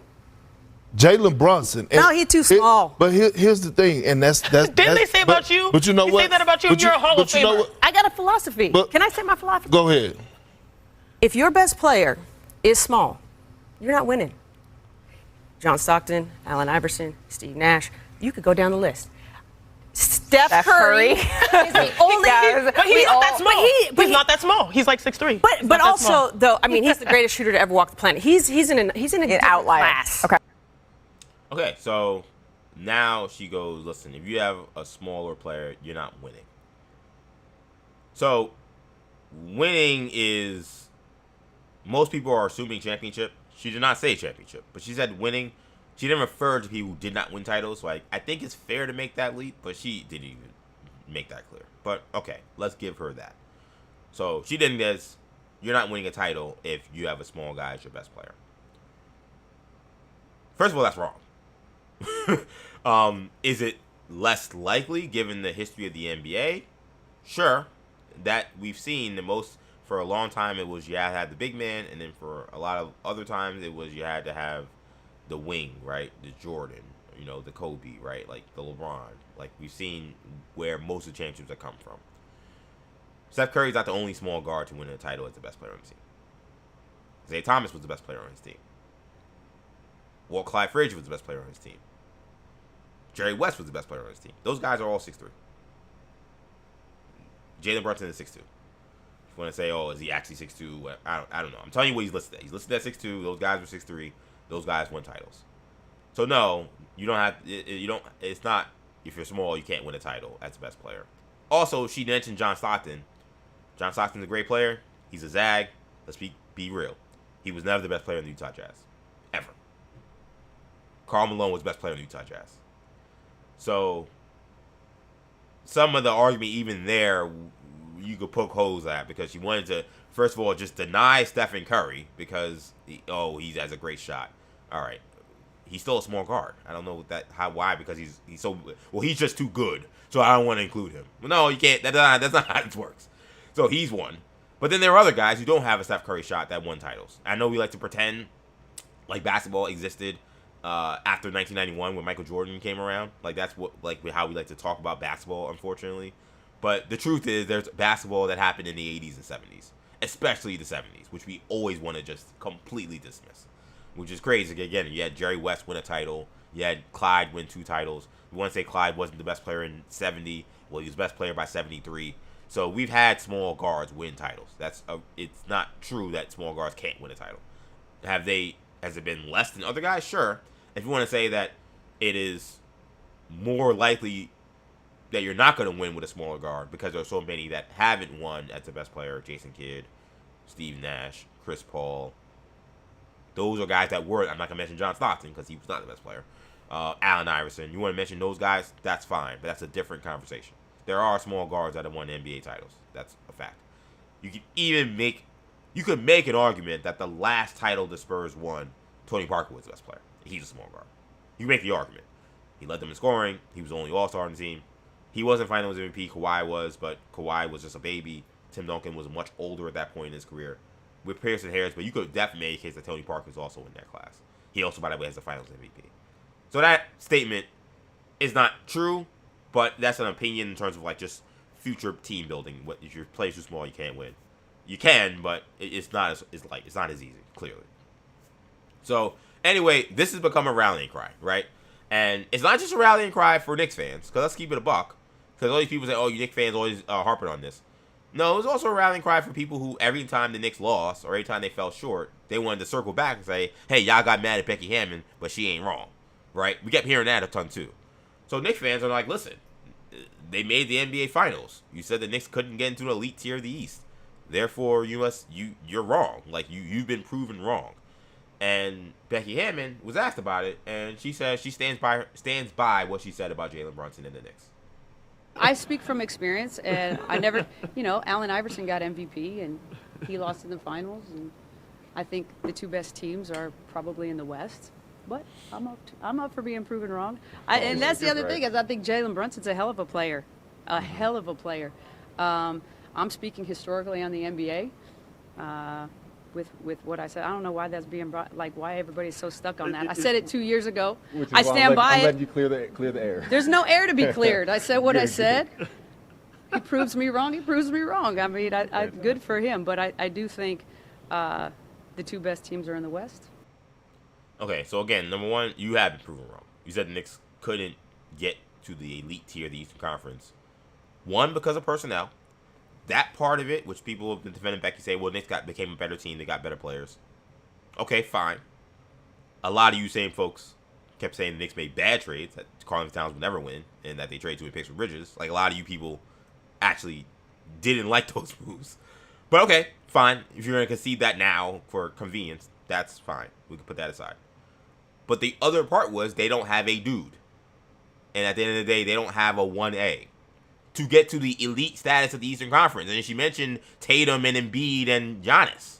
Jalen Brunson. No, he's too small. But here's the thing, and that's Didn't they say about you? But you know what? They say that about you, and you're a Hall of Famer. I got a philosophy. Can I say my philosophy? Go ahead. If your best player is small, you're not winning. John Stockton, Allen Iverson, Steve Nash, you could go down the list. Steph Curry is the only. But he's not that small. He's not that small. He's like 6'3". But also, though, I mean, he's the greatest shooter to ever walk the planet. He's in an outlier class. Okay. Okay, so now she goes, listen, if you have a smaller player, you're not winning. So winning is, most people are assuming championship. She did not say championship, but she said winning. She didn't refer to people who did not win titles, so I think it's fair to make that leap, but she didn't even make that clear. But, okay, let's give her that. So, she didn't guess, you're not winning a title if you have a small guy as your best player. First of all, that's wrong. Is it less likely, given the history of the NBA? Sure. That we've seen the most, for a long time, it was you had to have the big man, and then for a lot of other times, it was you had to have the wing, right? The Jordan, the Kobe, right? Like the LeBron. Like we've seen where most of the championships have come from. Steph Curry's not the only small guard to win a title as the best player on the team. Isaiah Thomas was the best player on his team. Walt Clyde Frazier was the best player on his team. Jerry West was the best player on his team. Those guys are all 6'3". Jalen Brunson is 6'2". If you want to say, oh, is he actually 6'2"? I don't know. I'm telling you what he's listed at. He's listed at 6'2". Those guys were 6'3". Those guys won titles. So no, you don't have. You don't. It's not. If you're small, you can't win a title as the best player. Also, she mentioned John Stockton. John Stockton's a great player. He's a Zag. Let's be real. He was never the best player in the Utah Jazz, ever. Karl Malone was the best player in the Utah Jazz. So some of the argument even there, you could poke holes at because she wanted to, first of all, just deny Stephen Curry because, he has a great shot. All right. He's still a small guard. I don't know why, because he's so, he's just too good. So I don't want to include him. Well, no, you can't. That's not how this works. So he's one. But then there are other guys who don't have a Steph Curry shot that won titles. I know we like to pretend like basketball existed after 1991 when Michael Jordan came around. Like that's how we like to talk about basketball, unfortunately. But the truth is there's basketball that happened in the 80s and 70s, especially the 70s, which we always want to just completely dismiss, which is crazy. Again, you had Jerry West win a title. You had Clyde win 2 titles. We want to say Clyde wasn't the best player in 70. Well, he was the best player by 73. So we've had small guards win titles. It's not true that small guards can't win a title. Has it been less than other guys? Sure. If you want to say that it is more likely that you're not going to win with a smaller guard because there are so many that haven't won as the best player, Jason Kidd, Steve Nash, Chris Paul. Those are guys that were. I'm not going to mention John Stockton because he was not the best player. Allen Iverson. You want to mention those guys? That's fine, but that's a different conversation. There are small guards that have won NBA titles. That's a fact. You could make an argument that the last title the Spurs won, Tony Parker was the best player. He's a small guard. You make the argument. He led them in scoring. He was the only All-Star on the team. He wasn't Finals MVP. Kawhi was, but Kawhi was just a baby. Tim Duncan was much older at that point in his career. With Pearson Harris, but you could definitely make a case that Tony Parker is also in that class. He also, by the way, has the Finals MVP. So that statement is not true, but that's an opinion in terms of like just future team building. What if your play's too small, you can't win. You can, but it's not as easy, clearly. So anyway, this has become a rallying cry, right? And it's not just a rallying cry for Knicks fans, because let's keep it a buck. Because all these people say, "Oh, you Knicks fans always harping on this." No, it was also a rallying cry for people who every time the Knicks lost or every time they fell short, they wanted to circle back and say, "Hey, y'all got mad at Becky Hammon, but she ain't wrong." Right? We kept hearing that a ton too. So Knicks fans are like, listen, they made the NBA Finals. You said the Knicks couldn't get into the elite tier of the East. Therefore, you're wrong. Like you've been proven wrong. And Becky Hammon was asked about it, and she says she stands by what she said about Jalen Brunson and the Knicks. I speak from experience, and I never, Allen Iverson got MVP, and he lost in the finals, and I think the 2 best teams are probably in the West. But I'm up for being proven wrong. And that's the other thing is I think Jalen Brunson's a hell of a player, I'm speaking historically on the NBA. With what I said, I don't know why that's being brought. Like why everybody's so stuck on that. I said it 2 years ago. I stand by it. I'm letting you clear the air. There's no air to be cleared. I said what I said. He proves me wrong. He proves me wrong. I mean, I good for him. But I do think the 2 best teams are in the West. Okay, so again, number one, you have been proven wrong. You said the Knicks couldn't get to the elite tier of the Eastern Conference. One, because of personnel. That part of it, which people have been defending Becky say, well, Knicks became a better team. They got better players. Okay, fine. A lot of you same folks kept saying the Knicks made bad trades, that Karl-Anthony Towns would never win, and that they trade 2 picks for Bridges. Like, a lot of you people actually didn't like those moves. But okay, fine. If you're going to concede that now for convenience, that's fine. We can put that aside. But the other part was they don't have a dude. And at the end of the day, they don't have a 1A to get to the elite status of the Eastern Conference. And she mentioned Tatum and Embiid and Giannis.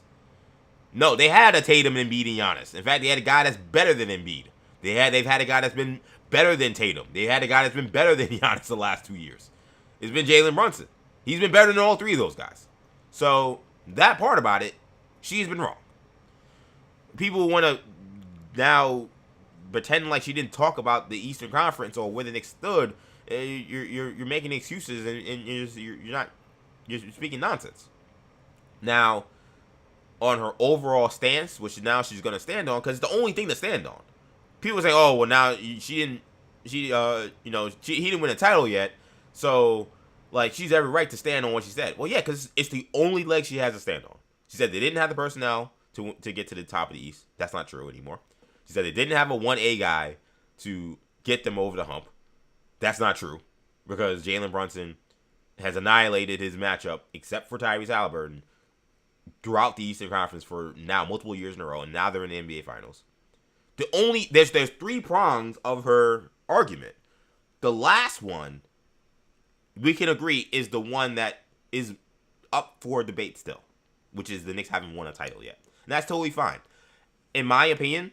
No, they had a Tatum, Embiid, and Giannis. In fact, they had a guy that's better than Embiid. They've had a guy that's been better than Tatum. They had a guy that's been better than Giannis the last 2 years. It's been Jalen Brunson. He's been better than all 3 of those guys. So that part about it, she's been wrong. People want to now pretend like she didn't talk about the Eastern Conference or where the Knicks stood. You're making excuses and you're speaking nonsense. Now, on her overall stance, which now she's going to stand on, because it's the only thing to stand on. People say, "Oh, well, now he didn't win a title yet, so like she's every right to stand on what she said." Well, yeah, because it's the only leg she has to stand on. She said they didn't have the personnel to get to the top of the East. That's not true anymore. She said they didn't have a 1A guy to get them over the hump. That's not true, because Jalen Brunson has annihilated his matchup, except for Tyrese Haliburton, throughout the Eastern Conference for now multiple years in a row, and now they're in the NBA Finals. There's 3 prongs of her argument. The last one, we can agree, is the one that is up for debate still, which is the Knicks haven't won a title yet. And that's totally fine. In my opinion,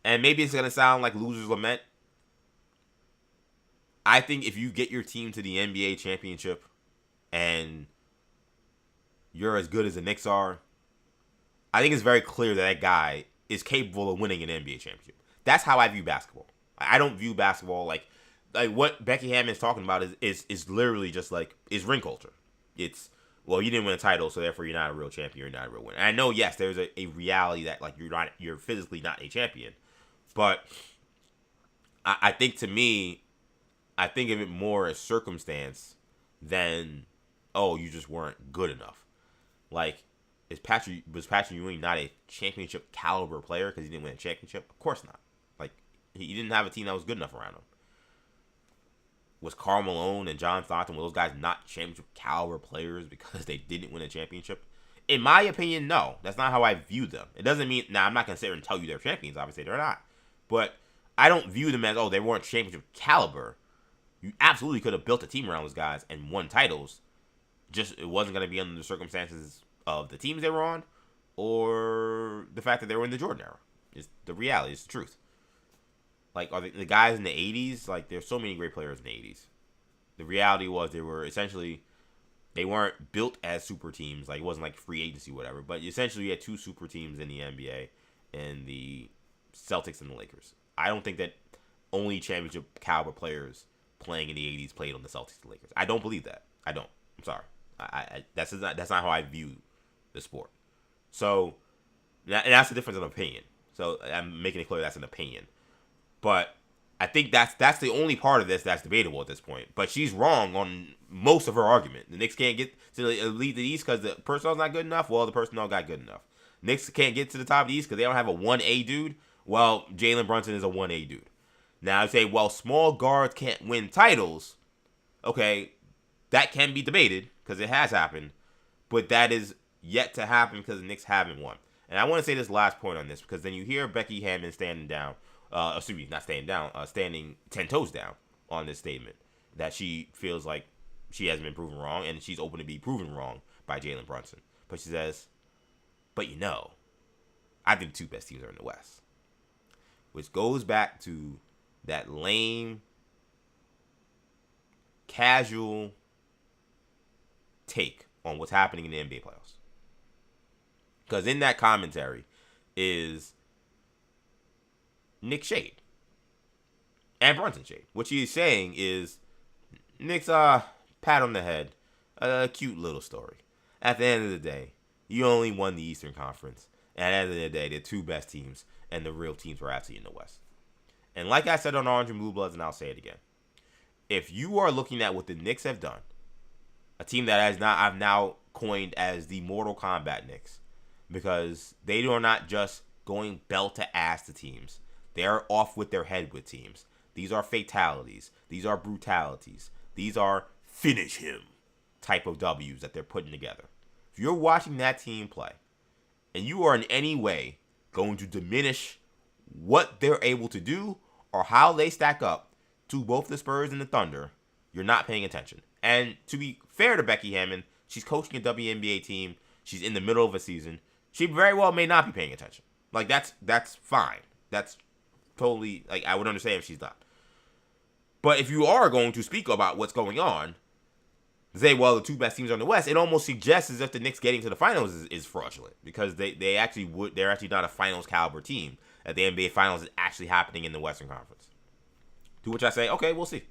and maybe it's going to sound like loser's lament, I think if you get your team to the NBA championship and you're as good as the Knicks are, I think it's very clear that guy is capable of winning an NBA championship. That's how I view basketball. I don't view basketball like what Becky Hammon is talking about is literally just like is ring culture. It's, well, you didn't win a title, so therefore you're not a real champion, you're not a real winner. And I know, yes, there's a reality that like you're physically not a champion, but I think, to me, I think of it more as circumstance than, oh, you just weren't good enough. Like, was Patrick Ewing not a championship caliber player because he didn't win a championship? Of course not. Like, he didn't have a team that was good enough around him. Was Karl Malone and John Stockton, were those guys not championship caliber players because they didn't win a championship? In my opinion, no. That's not how I view them. It doesn't mean, now I'm not going to sit here and tell you they're champions. Obviously, they're not. But I don't view them as, oh, they weren't championship caliber. You absolutely could have built a team around those guys and won titles. Just, it wasn't going to be under the circumstances of the teams they were on or the fact that they were in the Jordan era. It's the reality. It's the truth. Like, are the guys in the 80s, like, there's so many great players in the 80s. The reality was they weren't built as super teams. Like, it wasn't like free agency or whatever. But essentially, you had two super teams in the NBA and the Celtics and the Lakers. I don't think that only championship caliber players playing in the 80s played on the Celtics and Lakers. I don't believe that. I don't. I'm sorry. That's not how I view the sport. So, and that's the difference of opinion. So, I'm making it clear that's an opinion. But I think that's the only part of this that's debatable at this point. But she's wrong on most of her argument. The Knicks can't get to lead the East because the personnel's not good enough. Well, the personnel got good enough. Knicks can't get to the top of the East because they don't have a 1A dude. Well, Jalen Brunson is a 1A dude. Now, I say, well, small guards can't win titles. Okay, that can be debated because it has happened. But that is yet to happen because the Knicks haven't won. And I want to say this last point on this because then you hear Becky Hammon standing 10 toes down on this statement that she feels like she hasn't been proven wrong and she's open to be proven wrong by Jalen Brunson. But she says, but I think the two best teams are in the West. Which goes back to that lame, casual take on what's happening in the NBA playoffs. Because in that commentary is Nick shade and Brunson shade. What she's saying is Nick's pat on the head, a cute little story. At the end of the day, you only won the Eastern Conference. And at the end of the day, the two best teams and the real teams were actually in the West. And like I said on Orange and Blue Bloods, and I'll say it again, if you are looking at what the Knicks have done, a team that I've now coined as the Mortal Kombat Knicks, because they are not just going belt to ass to teams. They are off with their head with teams. These are fatalities. These are brutalities. These are finish him type of W's that they're putting together. If you're watching that team play, and you are in any way going to diminish what they're able to do or how they stack up to both the Spurs and the Thunder, you're not paying attention. And to be fair to Becky Hammon, she's coaching a WNBA team. She's in the middle of a season. She very well may not be paying attention. Like, that's fine. That's totally, like, I would understand if she's not. But if you are going to speak about what's going on, say, well, the two best teams are in the West, it almost suggests as if the Knicks getting to the finals is fraudulent because they're actually not a finals caliber team. That the NBA finals is actually happening in the Western Conference. To which I say, okay, we'll see.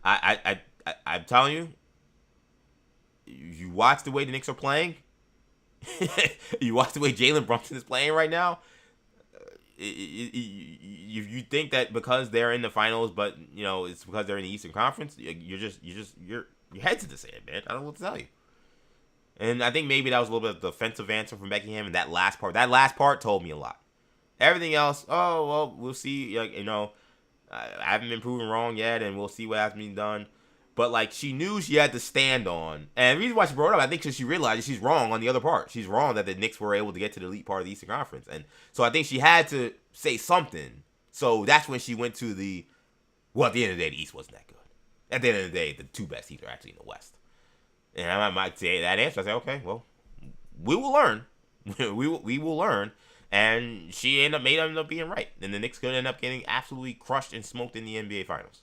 I'm telling you, you watch the way the Knicks are playing. You watch the way Jalen Brunson is playing right now. You think that because they're in the finals, but it's because they're in the Eastern Conference. Your head's in the sand, man. I don't know what to tell you. And I think maybe that was a little bit of a defensive answer from Becky Hammon. That last part told me a lot. Everything else, oh well, we'll see. I haven't been proven wrong yet, and we'll see what has been done. But like, she knew she had to stand on, and the reason why she brought it up, I think, because she realized she's wrong on the other part. She's wrong that the Knicks were able to get to the elite part of the Eastern Conference, and so I think she had to say something. So that's when she went to the Well, at the end of the day, the East wasn't that good. At the end of the day, the two best teams are actually in the West. And I might say that answer. I say, okay, well, we will learn. we will learn. And she may end up being right. And the Knicks could end up getting absolutely crushed and smoked in the NBA Finals.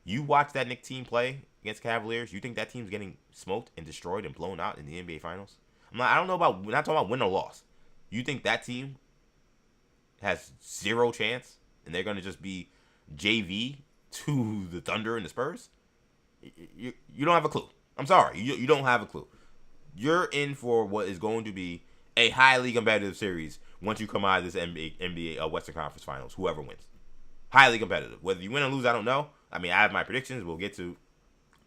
You watch that Knicks team play against Cavaliers, you think that team's getting smoked and destroyed and blown out in the NBA Finals? I don't know about, we're not talking about win or loss. You think that team has zero chance and they're going to just be JV to the Thunder and the Spurs? You don't have a clue. I'm sorry. You don't have a clue. You're in for what is going to be a highly competitive series once you come out of this NBA Western Conference Finals, whoever wins. Highly competitive. Whether you win or lose, I don't know. I mean, I have my predictions. We'll get to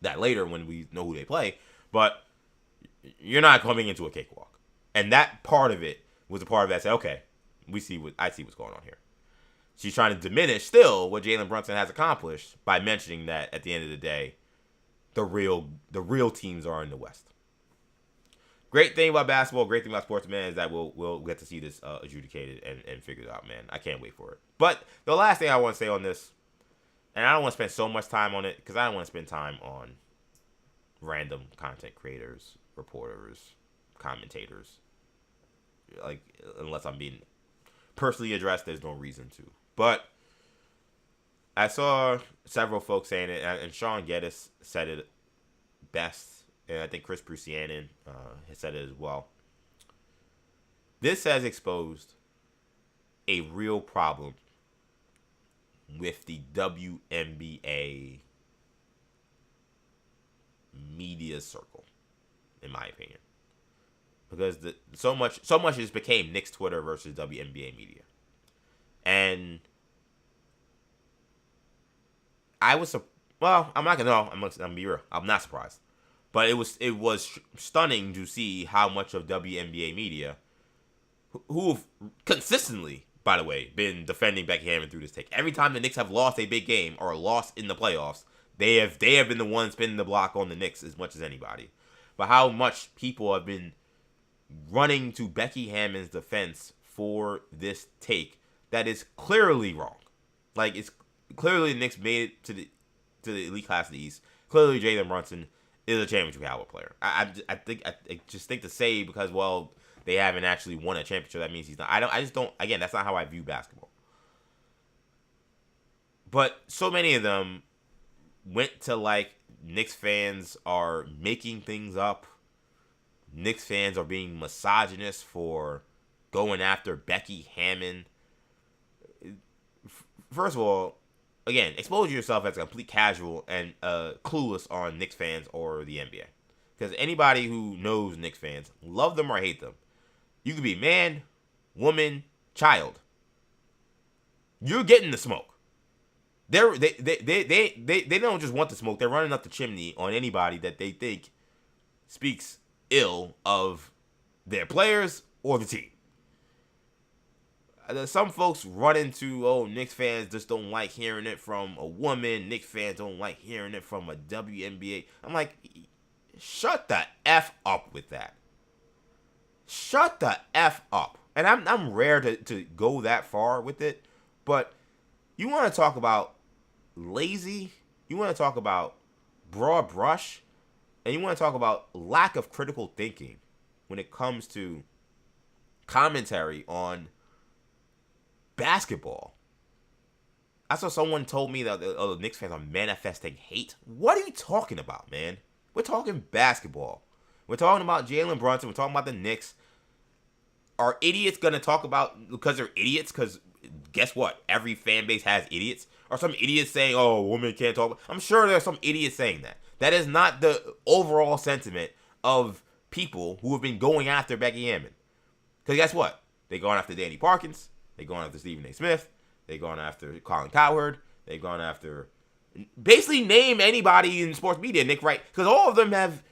that later when we know who they play. But you're not coming into a cakewalk. And that part of it was a part of that said, okay, I see what's going on here. She's trying to diminish still what Jalen Brunson has accomplished by mentioning that at the end of the day, the real teams are in the West. Great thing about basketball, great thing about sports, man, is that we'll get to see this adjudicated and figured out, man. I can't wait for it. But the last thing I want to say on this, and I don't want to spend so much time on it because I don't want to spend time on random content creators, reporters, commentators. Like, unless I'm being personally addressed, there's no reason to. But I saw several folks saying it, and Sean Geddes said it best. And I think Chris Prusianen has said it as well. This has exposed a real problem with the WNBA media circle, in my opinion, because so much just became Knicks Twitter versus WNBA media, and I'm gonna be real. I'm not surprised. But it was stunning to see how much of WNBA media, who've consistently, by the way, been defending Becky Hammon through this take. Every time the Knicks have lost a big game or lost in the playoffs, they have been the ones spinning the block on the Knicks as much as anybody. But how much people have been running to Becky Hammon's defense for this take that is clearly wrong. Like, it's clearly the Knicks made it to the elite class of the East. Clearly Jalen Brunson is a championship caliber player. I just think to say because, well, they haven't actually won a championship, that means he's not. I just don't. Again, that's not how I view basketball. But so many of them went to like Knicks fans are making things up. Knicks fans are being misogynist for going after Becky Hammon. First of all, again, expose yourself as a complete casual and clueless on Knicks fans or the NBA. Because anybody who knows Knicks fans, love them or hate them, you could be man, woman, child. You're getting the smoke. They don't just want the smoke. They're running up the chimney on anybody that they think speaks ill of their players or the team. Some folks run into, Knicks fans just don't like hearing it from a woman. Knicks fans don't like hearing it from a WNBA. I'm like, shut the F up with that. Shut the F up. And I'm rare to go that far with it. But you want to talk about lazy, you want to talk about broad brush, and you want to talk about lack of critical thinking when it comes to commentary on basketball. I saw someone told me that the Knicks fans are manifesting hate. What are you talking about, man? We're talking basketball. We're talking about Jalen Brunson. We're talking about the Knicks. Are idiots going to talk about because they're idiots? Because guess what? Every fan base has idiots. Are some idiots saying, women can't talk? I'm sure there's some idiots saying that. That is not the overall sentiment of people who have been going after Becky Hammon. Because guess what? They're going after Danny Parkins. They're going after Stephen A. Smith. They're going after Colin Cowherd. They're going after basically name anybody in sports media, Nick Wright. Because all of them have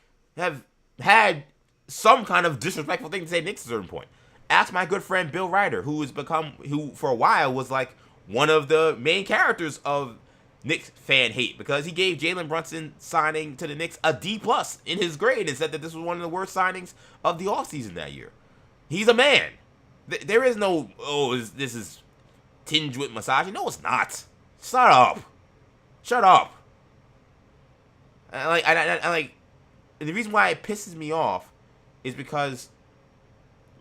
had some kind of disrespectful thing to say Nick at a certain point. Ask my good friend Bill Ryder, who for a while was like one of the main characters of Knicks fan hate because he gave Jalen Brunson signing to the Knicks a D+ in his grade and said that this was one of the worst signings of the offseason that year. He's a man. There is no, this is tinged with misogyny. No, it's not. Shut up. Shut up. I like. The reason why it pisses me off is because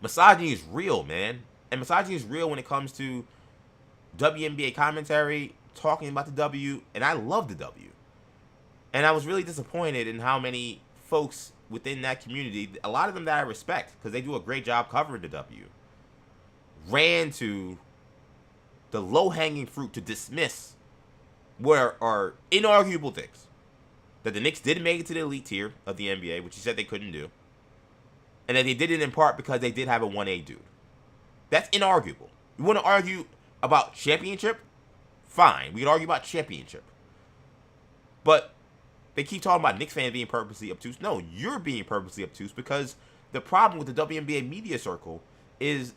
misogyny is real, man. And misogyny is real when it comes to WNBA commentary, talking about the W, and I love the W. And I was really disappointed in how many folks within that community, a lot of them that I respect, because they do a great job covering the W, ran to the low-hanging fruit to dismiss what are inarguable things. That the Knicks didn't make it to the elite tier of the NBA, which you said they couldn't do. And that they did it in part because they did have a 1A dude. That's inarguable. You want to argue about championship? Fine. We can argue about championship. But they keep talking about Knicks fans being purposely obtuse. No, you're being purposely obtuse because the problem with the WNBA media circle is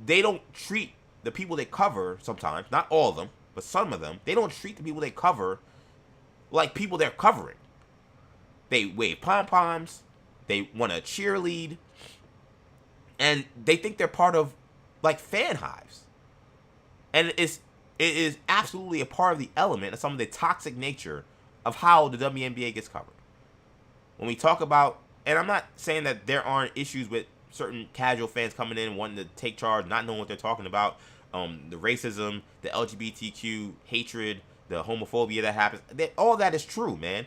they don't treat the people they cover sometimes, not all of them, but some of them, they don't treat the people they cover like people they're covering. They wave pom-poms, they want to cheerlead, and they think they're part of, like, fan hives. And it is absolutely a part of the element of some of the toxic nature of how the WNBA gets covered. When we talk about, and I'm not saying that there aren't issues with certain casual fans coming in wanting to take charge, not knowing what they're talking about, the racism, the LGBTQ hatred, the homophobia that happens, all that is true, man.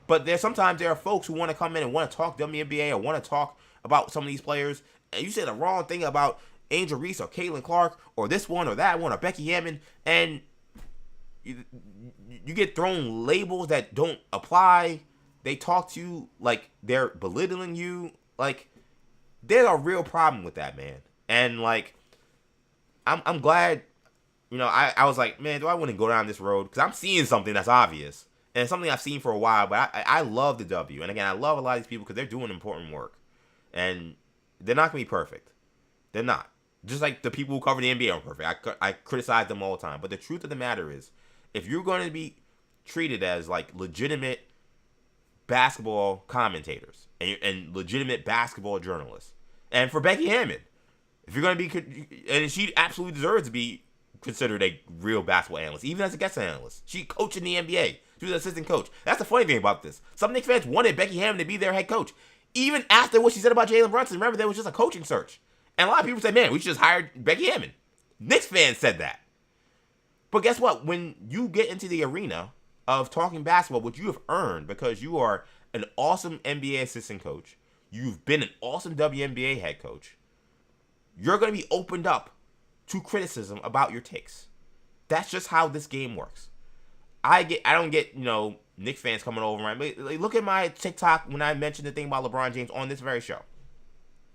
But sometimes there are folks who want to come in and want to talk WNBA or want to talk about some of these players, and you say the wrong thing about Angel Reese or Caitlin Clark or this one or that one or Becky Hammon, and you get thrown labels that don't apply. They talk to you like they're belittling you. Like, there's a real problem with that, man. And like, I'm glad, you know, I was like, man, do I want to go down this road? Because I'm seeing something that's obvious. And it's something I've seen for a while, but I love the W. And again, I love a lot of these people because they're doing important work. And they're not going to be perfect. They're not. Just like the people who cover the NBA aren't perfect. I criticize them all the time. But the truth of the matter is, if you're going to be treated as like legitimate basketball commentators and legitimate basketball journalists, and for Becky Hammon, if you're going to be, and she absolutely deserves to be considered a real basketball analyst, even as a guest analyst. She coached in the NBA. She was an assistant coach. That's the funny thing about this. Some Knicks fans wanted Becky Hammon to be their head coach. Even after what she said about Jalen Brunson, remember, there was just a coaching search. And a lot of people said, man, we should just hire Becky Hammon. Knicks fans said that. But guess what? When you get into the arena of talking basketball, which you have earned because you are an awesome NBA assistant coach, you've been an awesome WNBA head coach, you're going to be opened up to criticism about your takes. That's just how this game works. I don't get, you know, Knicks fans coming over. Right? Like, look at my TikTok when I mentioned the thing about LeBron James on this very show.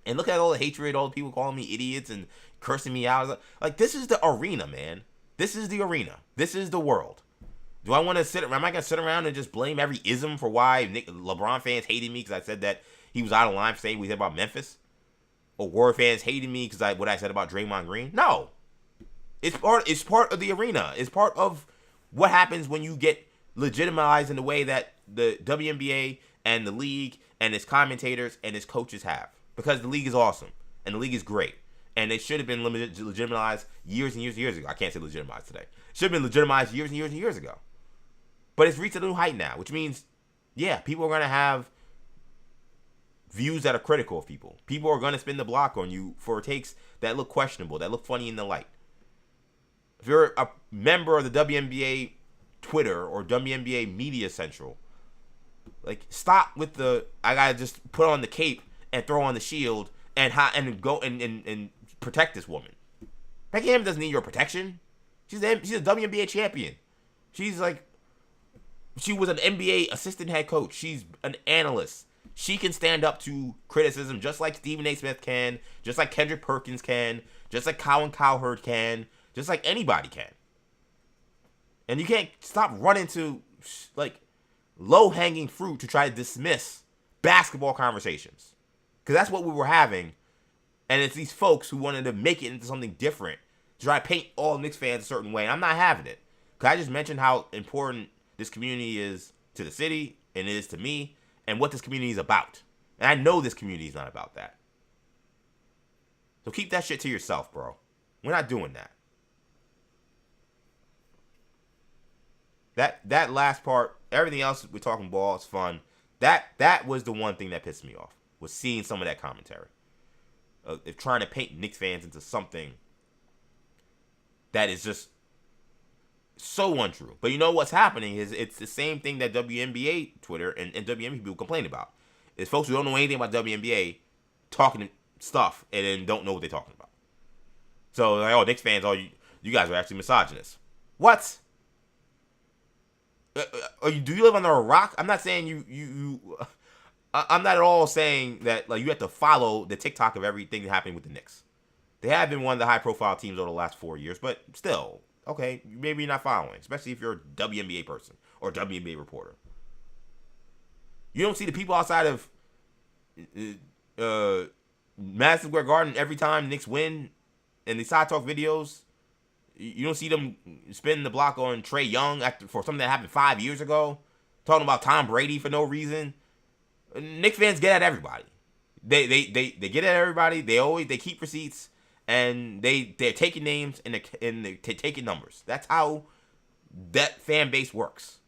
And look at all the hatred, all the people calling me idiots and cursing me out. Like, this is the arena, man. This is the arena. This is the world. Do I want to am I going to sit around and just blame every ism for why LeBron fans hated me because I said that he was out of line for saying what he said about Memphis? Or Warrior fans hated me because what I said about Draymond Green? No. It's part of the arena. It's part of what happens when you get legitimized in the way that the WNBA and the league and its commentators and its coaches have. Because the league is awesome. And the league is great. And they should have been legitimized years and years and years ago. I can't say legitimized today. Should have been legitimized years and years and years ago. But it's reached a new height now. Which means, yeah, people are going to have views that are critical of people. People are going to spin the block on you for takes that look questionable, that look funny in the light. If you're a member of the WNBA Twitter or WNBA Media Central, like, stop with the, I got to just put on the cape and throw on the shield and go and protect this woman. Becky Hammon doesn't need your protection. She's a WNBA champion. She was an NBA assistant head coach. She's an analyst. She can stand up to criticism just like Stephen A. Smith can, just like Kendrick Perkins can, just like Colin Cowherd can, just like anybody can. And you can't stop running to, like, low-hanging fruit to try to dismiss basketball conversations. Because that's what we were having. And it's these folks who wanted to make it into something different, to try to paint all Knicks fans a certain way. And I'm not having it. Because I just mentioned how important this community is to the city, and it is to me, and what this community is about. And I know this community is not about that. So keep that shit to yourself, bro. We're not doing that. That last part, everything else we're talking ball, it's fun. That was the one thing that pissed me off, was seeing some of that commentary. If trying to paint Knicks fans into something that is just so untrue. But you know what's happening is it's the same thing that WNBA Twitter and WNBA people complain about. Is folks who don't know anything about WNBA talking stuff and then don't know what they're talking about. So, like, oh, Knicks fans, you guys are actually misogynists. What? Do you live under a rock? I'm not saying you I'm not at all saying that like you have to follow the TikTok of everything happening with the Knicks. They have been one of the high-profile teams over the last 4 years, but still, okay, maybe you're not following, especially if you're a WNBA person or WNBA reporter. You don't see the people outside of Madison Square Garden every time Knicks win and the side talk videos. You don't see them spinning the block on Trae Young for something that happened 5 years ago, talking about Tom Brady for no reason. Knicks fans get at everybody. They get at everybody. They keep receipts, and they're taking names and they're taking numbers. That's how that fan base works.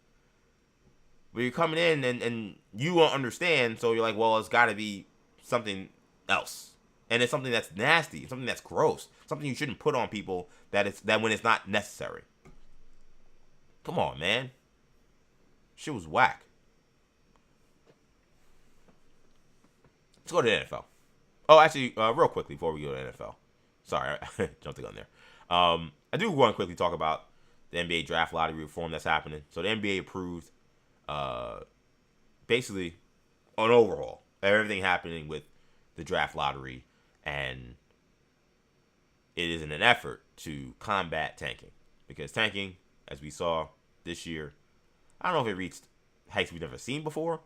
But you're coming in and you won't understand, so you're like, well, it's got to be something else, and it's something that's nasty, something that's gross, something you shouldn't put on people that when it's not necessary. Come on, man. Shit was whack. Let's go to the NFL. Oh, actually, real quickly before we go to the NFL. Sorry, I jumped the gun there. I do want to quickly talk about the NBA draft lottery reform that's happening. So the NBA approved basically an overhaul of everything happening with the draft lottery, and it is in an effort to combat tanking. Because tanking, as we saw this year, I don't know if it reached heights we've never seen before,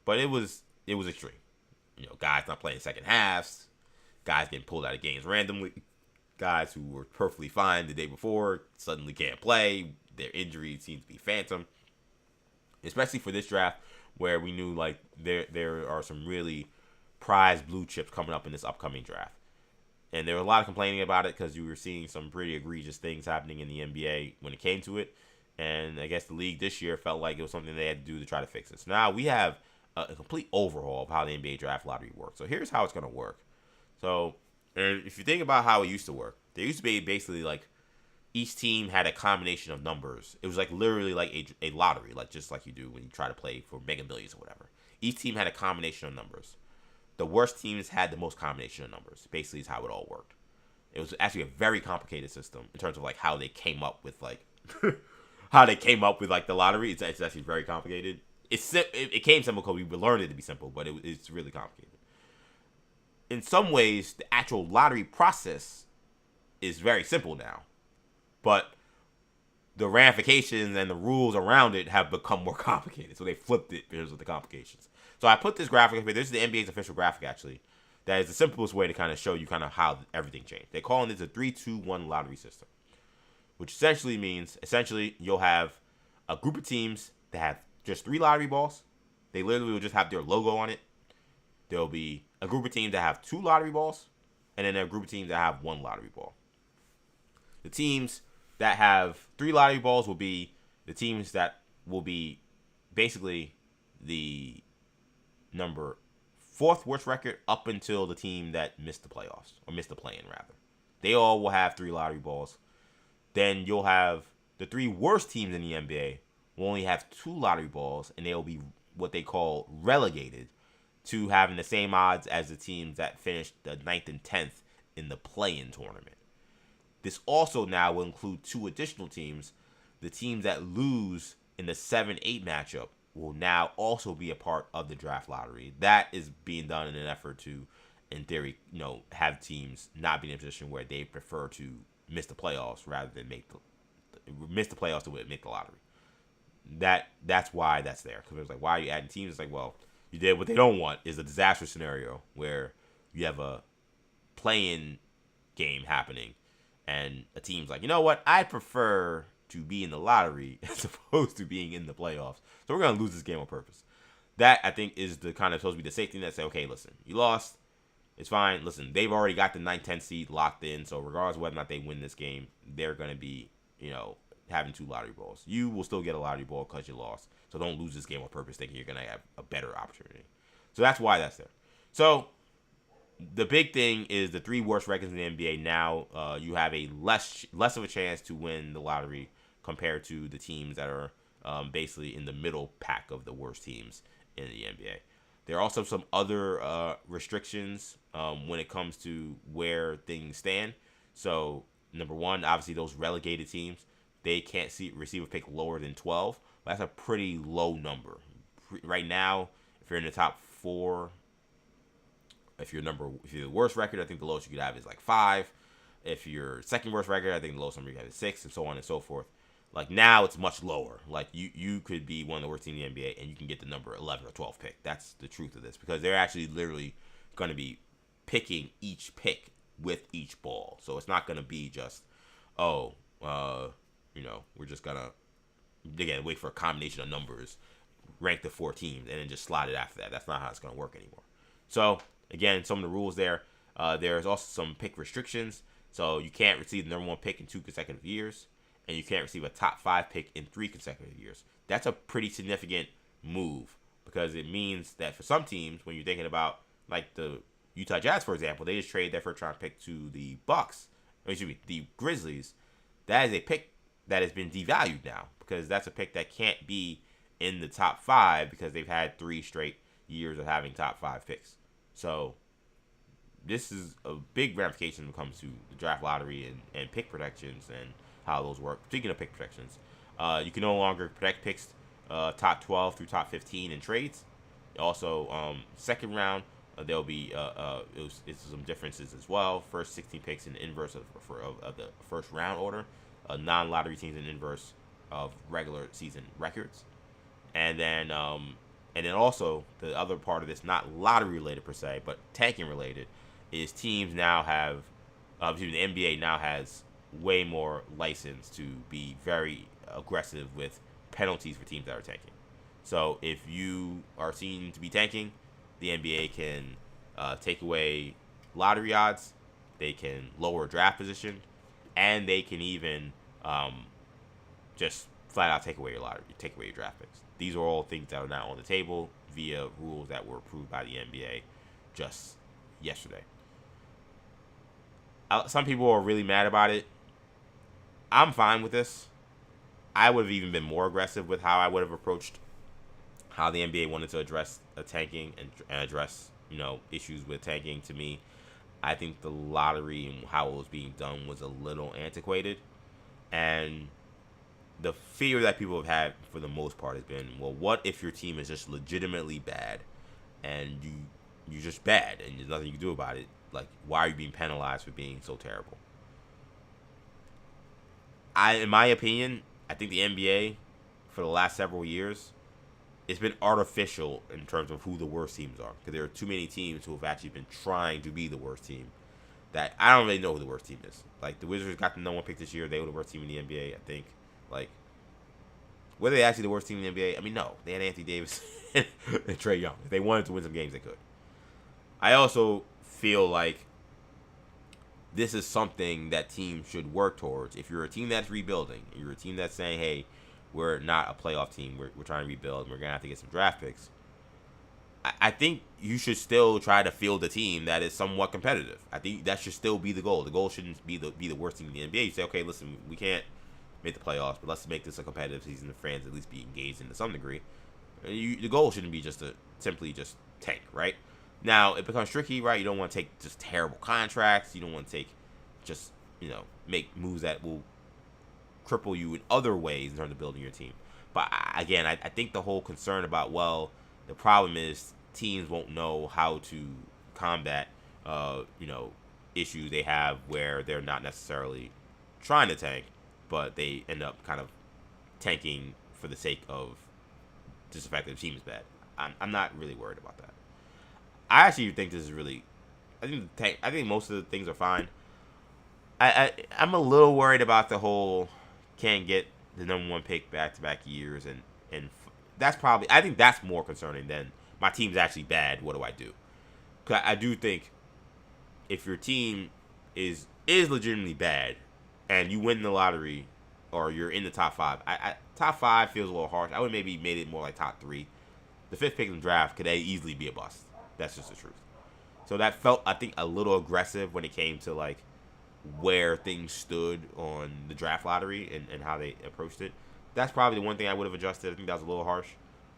but it was extreme. You know, guys not playing second halves, guys getting pulled out of games randomly, guys who were perfectly fine the day before suddenly can't play. Their injury seems to be phantom. Especially for this draft, where we knew like there are some really prized blue chips coming up in this upcoming draft. And there was a lot of complaining about it because you were seeing some pretty egregious things happening in the NBA when it came to it. And I guess the league this year felt like it was something they had to do to try to fix it. So now we have a complete overhaul of how the NBA draft lottery works. So here's how it's going to work. So if you think about how it used to work, there used to be basically like each team had a combination of numbers. It was like literally like a lottery, like just like you do when you try to play for Mega Millions or whatever. Each team had a combination of numbers. The worst teams had the most combination of numbers. Basically is how it all worked. It was actually a very complicated system in terms of like how they came up with like the lottery. It's actually very complicated. It came simple because we learned it to be simple, but it's really complicated. In some ways, the actual lottery process is very simple now, but the ramifications and the rules around it have become more complicated. So they flipped it because of the complications. So I put this graphic up here. This is the NBA's official graphic, actually. That is the simplest way to kind of show you kind of how everything changed. They're calling this a 3-2-1 lottery system, which essentially means you'll have a group of teams that have just 3 lottery balls. They literally will just have their logo on it. There'll be a group of teams that have 2 lottery balls, and then a group of teams that have 1 lottery ball. The teams that have 3 lottery balls will be the teams that will be basically the number 4th worst record up until the team that missed the playoffs, or missed the play-in rather. They all will have 3 lottery balls. Then you'll have the 3 worst teams in the NBA will only have 2 lottery balls, and they'll be what they call relegated to having the same odds as the teams that finished the 9th and 10th in the play-in tournament. This also now will include 2 additional teams. The teams that lose in the 7-8 matchup will now also be a part of the draft lottery. That is being done in an effort to, in theory, have teams not be in a position where they prefer to miss the playoffs rather than miss the playoffs to make the lottery. That's why that's there. Because it's like, why are you adding teams? It's like, well, you did what they don't want is a disastrous scenario where you have a play-in game happening and a team's like, you know what? I prefer to be in the lottery as opposed to being in the playoffs. So we're going to lose this game on purpose. That, I think, is the kind of supposed to be the safety net. Say, okay, listen, you lost. It's fine. Listen, they've already got the 9-10 seed locked in. So regardless of whether or not they win this game, they're going to be, having 2 lottery balls. You will still get a lottery ball because you lost. So don't lose this game on purpose thinking you're going to have a better opportunity. So that's why that's there. So the big thing is the 3 worst records in the NBA now. You have a less of a chance to win the lottery compared to the teams that are basically in the middle pack of the worst teams in the NBA. There are also some other restrictions when it comes to where things stand. So number 1, obviously those relegated teams, they can't receive a pick lower than 12. That's a pretty low number. Right now, if you're in the top 4, if you're the worst record, I think the lowest you could have is like 5. If you're second worst record, I think the lowest number you have is 6, and so on and so forth. Like now, it's much lower. Like you could be one of the worst teams in the NBA, and you can get the number 11 or 12 pick. That's the truth of this, because they're actually literally going to be picking each pick with each ball. So it's not going to be just, we're just going to, again, wait for a combination of numbers, rank the 4 teams, and then just slide it after that. That's not how it's going to work anymore. So, again, some of the rules there. There's also some pick restrictions. So you can't receive the number 1 pick in 2 consecutive years, and you can't receive a top 5 pick in 3 consecutive years. That's a pretty significant move, because it means that for some teams, when you're thinking about, like the Utah Jazz, for example, they just traded their first round pick to the the Grizzlies. That is a pick that has been devalued now, because that's a pick that can't be in the top 5 because they've had 3 straight years of having top 5 picks. So this is a big ramification when it comes to the draft lottery and pick protections and how those work. Speaking of pick protections, you can no longer protect picks top 12 through top 15 in trades. Also, second round, there'll be it's some differences as well. First 16 picks in the inverse of the first round order. Non-lottery teams in inverse of regular season records. And then also the other part of this, not lottery related per se, but tanking related, is teams now have, the NBA now has way more license to be very aggressive with penalties for teams that are tanking. So if you are seen to be tanking, the NBA can take away lottery odds, they can lower draft position, and they can even just flat out take away your lottery, take away your draft picks. These are all things that are now on the table via rules that were approved by the NBA just yesterday. Some people are really mad about it. I'm fine with this. I would have even been more aggressive with how I would have approached how the NBA wanted to address tanking and address, issues with tanking. To me, I think the lottery and how it was being done was a little antiquated. And the fear that people have had for the most part has been, well, what if your team is just legitimately bad and you're just bad and there's nothing you can do about it? Like, why are you being penalized for being so terrible? In my opinion, I think the NBA for the last several years, it's been artificial in terms of who the worst teams are, because there are too many teams who have actually been trying to be the worst team that I don't really know who the worst team is. Like, the Wizards got the number 1 pick this year. They were the worst team in the NBA, I think. Like, were they actually the worst team in the NBA? I mean, no. They had Anthony Davis and Trae Young. If they wanted to win some games, they could. I also feel like this is something that teams should work towards. If you're a team that's rebuilding, you're a team that's saying, hey, we're not a playoff team, we're trying to rebuild, and we're going to have to get some draft picks, I think you should still try to field a team that is somewhat competitive. I think that should still be the goal. The goal shouldn't be the worst team in the NBA. You say, okay, listen, we can't make the playoffs, but let's make this a competitive season. The fans at least be engaged in to some degree. The goal shouldn't be just to simply just tank, right? Now, it becomes tricky, right? You don't want to take just terrible contracts. You don't want to take just, make moves that will cripple you in other ways in terms of building your team. But again, I think the whole concern about, well, the problem is teams won't know how to combat, issues they have where they're not necessarily trying to tank, but they end up kind of tanking for the sake of just the fact that the team is bad. I'm not really worried about that. I actually think this is really, I think most of the things are fine. I'm a little worried about the whole can't get the number 1 pick back-to-back years, and that's probably, I think that's more concerning than my team's actually bad, what do I do? Because I do think if your team is legitimately bad and you win the lottery or you're in the top 5. Top 5 feels a little harsh. I would maybe made it more like top 3. The 5th pick in the draft could easily be a bust. That's just the truth. So that felt, I think, a little aggressive when it came to like where things stood on the draft lottery and how they approached it. That's probably the one thing I would have adjusted. I think that was a little harsh.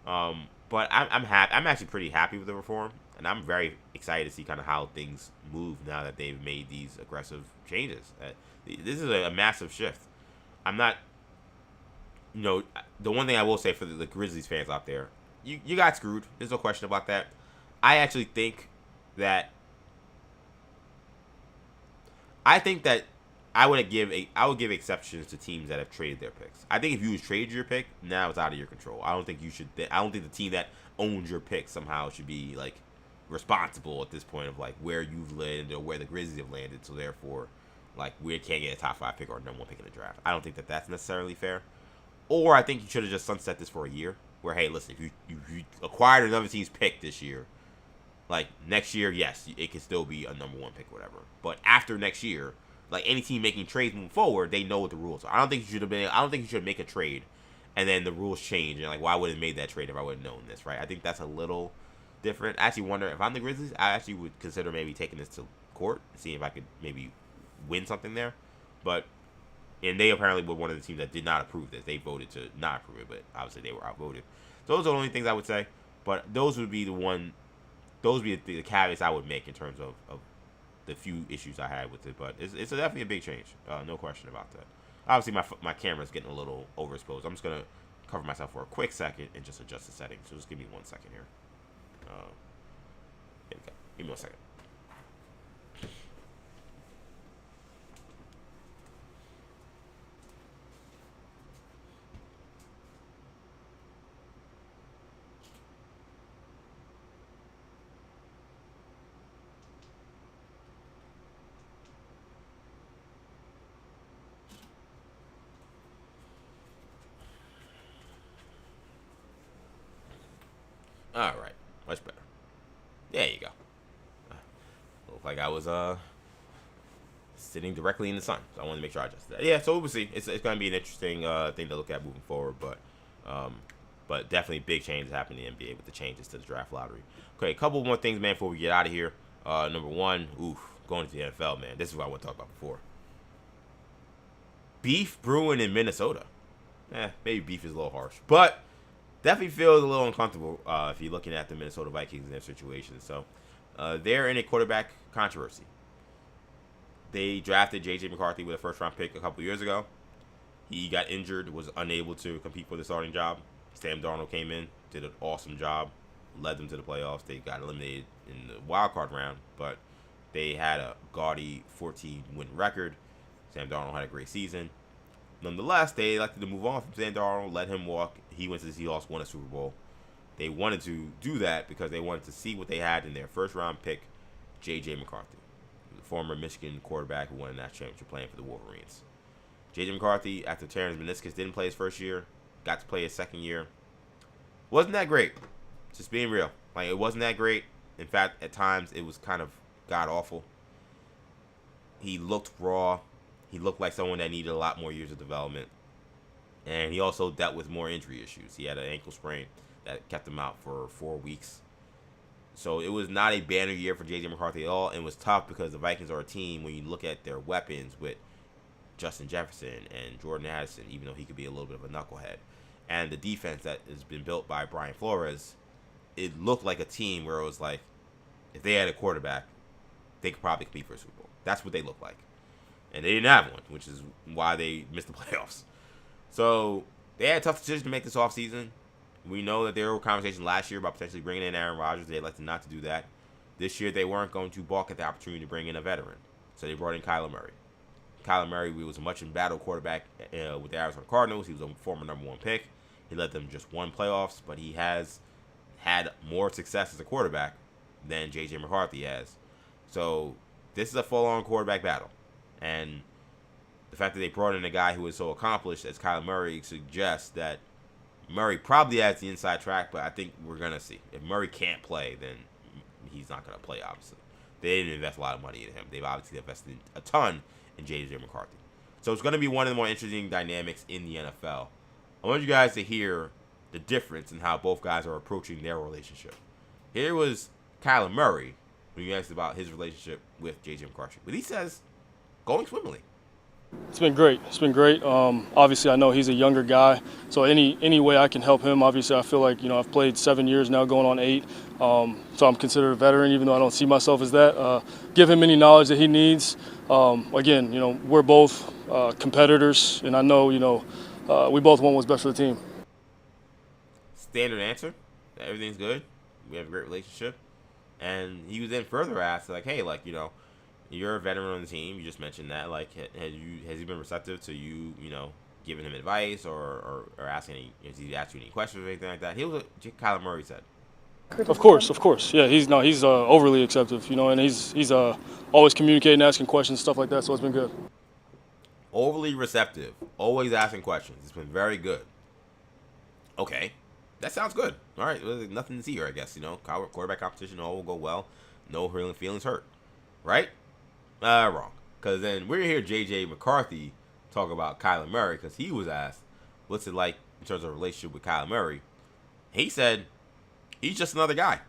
But I'm happy. I'm actually pretty happy with the reform, and I'm very excited to see kind of how things move now that they've made these aggressive changes. This is a massive shift. I'm not, the one thing I will say for the Grizzlies fans out there, you got screwed. There's no question about that. I actually think that I would give exceptions to teams that have traded their picks. I think if you traded your pick, now it's out of your control. I don't think the team that owns your pick somehow should be like responsible at this point of like where you've landed or where the Grizzlies have landed. So therefore, like we can't get a top 5 pick or a number 1 pick in the draft. I don't think that that's necessarily fair. Or I think you should have just sunset this for a year. Where hey, listen, if you acquired another team's pick this year, like next year, yes, it could still be a number 1 pick, or whatever. But after next year, like any team making trades moving forward, they know what the rules are. I don't think you should make a trade, and then the rules change. And like, why would have made that trade if I would have known this, right? I think that's a little different. I actually wonder if I'm the Grizzlies, I actually would consider maybe taking this to court and seeing if I could maybe win something there. And they apparently were one of the teams that did not approve this. They voted to not approve it, but obviously they were outvoted. So those are the only things I would say. But those would be the caveats I would make in terms of the few issues I had with it. But it's definitely a big change. No question about that. Obviously, my camera's getting a little overexposed. I'm just going to cover myself for a quick second and just adjust the settings. So just give me 1 second here. Here we go. Give me 1 second. All right, much better. There you go. Looked like I was sitting directly in the sun, so I wanted to make sure I adjusted that. Yeah, so we'll see. It's going to be an interesting thing to look at moving forward, but definitely big changes happening in the NBA with the changes to the draft lottery. Okay, a couple more things, man, before we get out of here. Number one, going to the NFL, man. This is what I want to talk about before. Beef brewing in Minnesota. Maybe beef is a little harsh, but definitely feels a little uncomfortable if you're looking at the Minnesota Vikings and their situation. So they're in a quarterback controversy. They drafted J.J. McCarthy with a first-round pick a couple years ago. He got injured, was unable to compete for the starting job. Sam Darnold came in, did an awesome job, led them to the playoffs. They got eliminated in the wild card round, but they had a gaudy 14-win record. Sam Darnold had a great season. Nonetheless, they elected to move on from Sam Darnold, let him walk. He went to the Seahawks, won a Super Bowl. They wanted to do that because they wanted to see what they had in their first-round pick, J.J. McCarthy, the former Michigan quarterback who won a national championship playing for the Wolverines. J.J. McCarthy, after tearing his meniscus, didn't play his first year, got to play his second year. Wasn't that great. Just being real. Like, it wasn't that great. In fact, at times, it was kind of god-awful. He looked raw. He looked like someone that needed a lot more years of development. And he also dealt with more injury issues. He had an ankle sprain that kept him out for 4 weeks. So it was not a banner year for J.J. McCarthy at all. And it was tough because the Vikings are a team, when you look at their weapons with Justin Jefferson and Jordan Addison, even though he could be a little bit of a knucklehead, and the defense that has been built by Brian Flores, it looked like a team where it was like, if they had a quarterback, they could probably compete for a Super Bowl. That's what they looked like. And they didn't have one, which is why they missed the playoffs. So they had a tough decision to make this offseason. We know that there were conversations last year about potentially bringing in Aaron Rodgers. They elected not to do that. This year, they weren't going to balk at the opportunity to bring in a veteran. So they brought in Kyler Murray. Kyler Murray was a much embattled quarterback with the Arizona Cardinals. He was a former number 1 pick. He led them just 1 playoffs, but he has had more success as a quarterback than J.J. McCarthy has. So this is a full-on quarterback battle. And the fact that they brought in a guy who is so accomplished as Kyler Murray suggests that Murray probably has the inside track, but I think we're going to see. If Murray can't play, then he's not going to play, obviously. They didn't invest a lot of money in him. They've obviously invested a ton in J.J. McCarthy. So it's going to be one of the more interesting dynamics in the NFL. I want you guys to hear the difference in how both guys are approaching their relationship. Here was Kyler Murray when you asked about his relationship with J.J. McCarthy. But he says, going swimmingly. It's been great. It's been great. Obviously, I know he's a younger guy, so any way I can help him. Obviously, I feel like I've played 7 years now, going on 8. So I'm considered a veteran, even though I don't see myself as that. Give him any knowledge that he needs. Again, we're both competitors, and I know we both want what's best for the team. Standard answer. Everything's good. We have a great relationship. And he was then further asked, like, hey, like, you're a veteran on the team. You just mentioned that. Like, has he been receptive to you, giving him advice or asking has he asked you any questions or anything like that? He was what Kyler Murray said. Of course. Yeah, he's overly receptive, and he's always communicating, asking questions, stuff like that. So it's been good. Overly receptive, always asking questions. It's been very good. Okay, that sounds good. All right, well, nothing to see here, I guess. Quarterback competition all will go well. No feelings hurt, right? Wrong. Because then we're hear J.J. McCarthy talk about Kyler Murray because he was asked, what's it like in terms of relationship with Kyler Murray? He said, he's just another guy.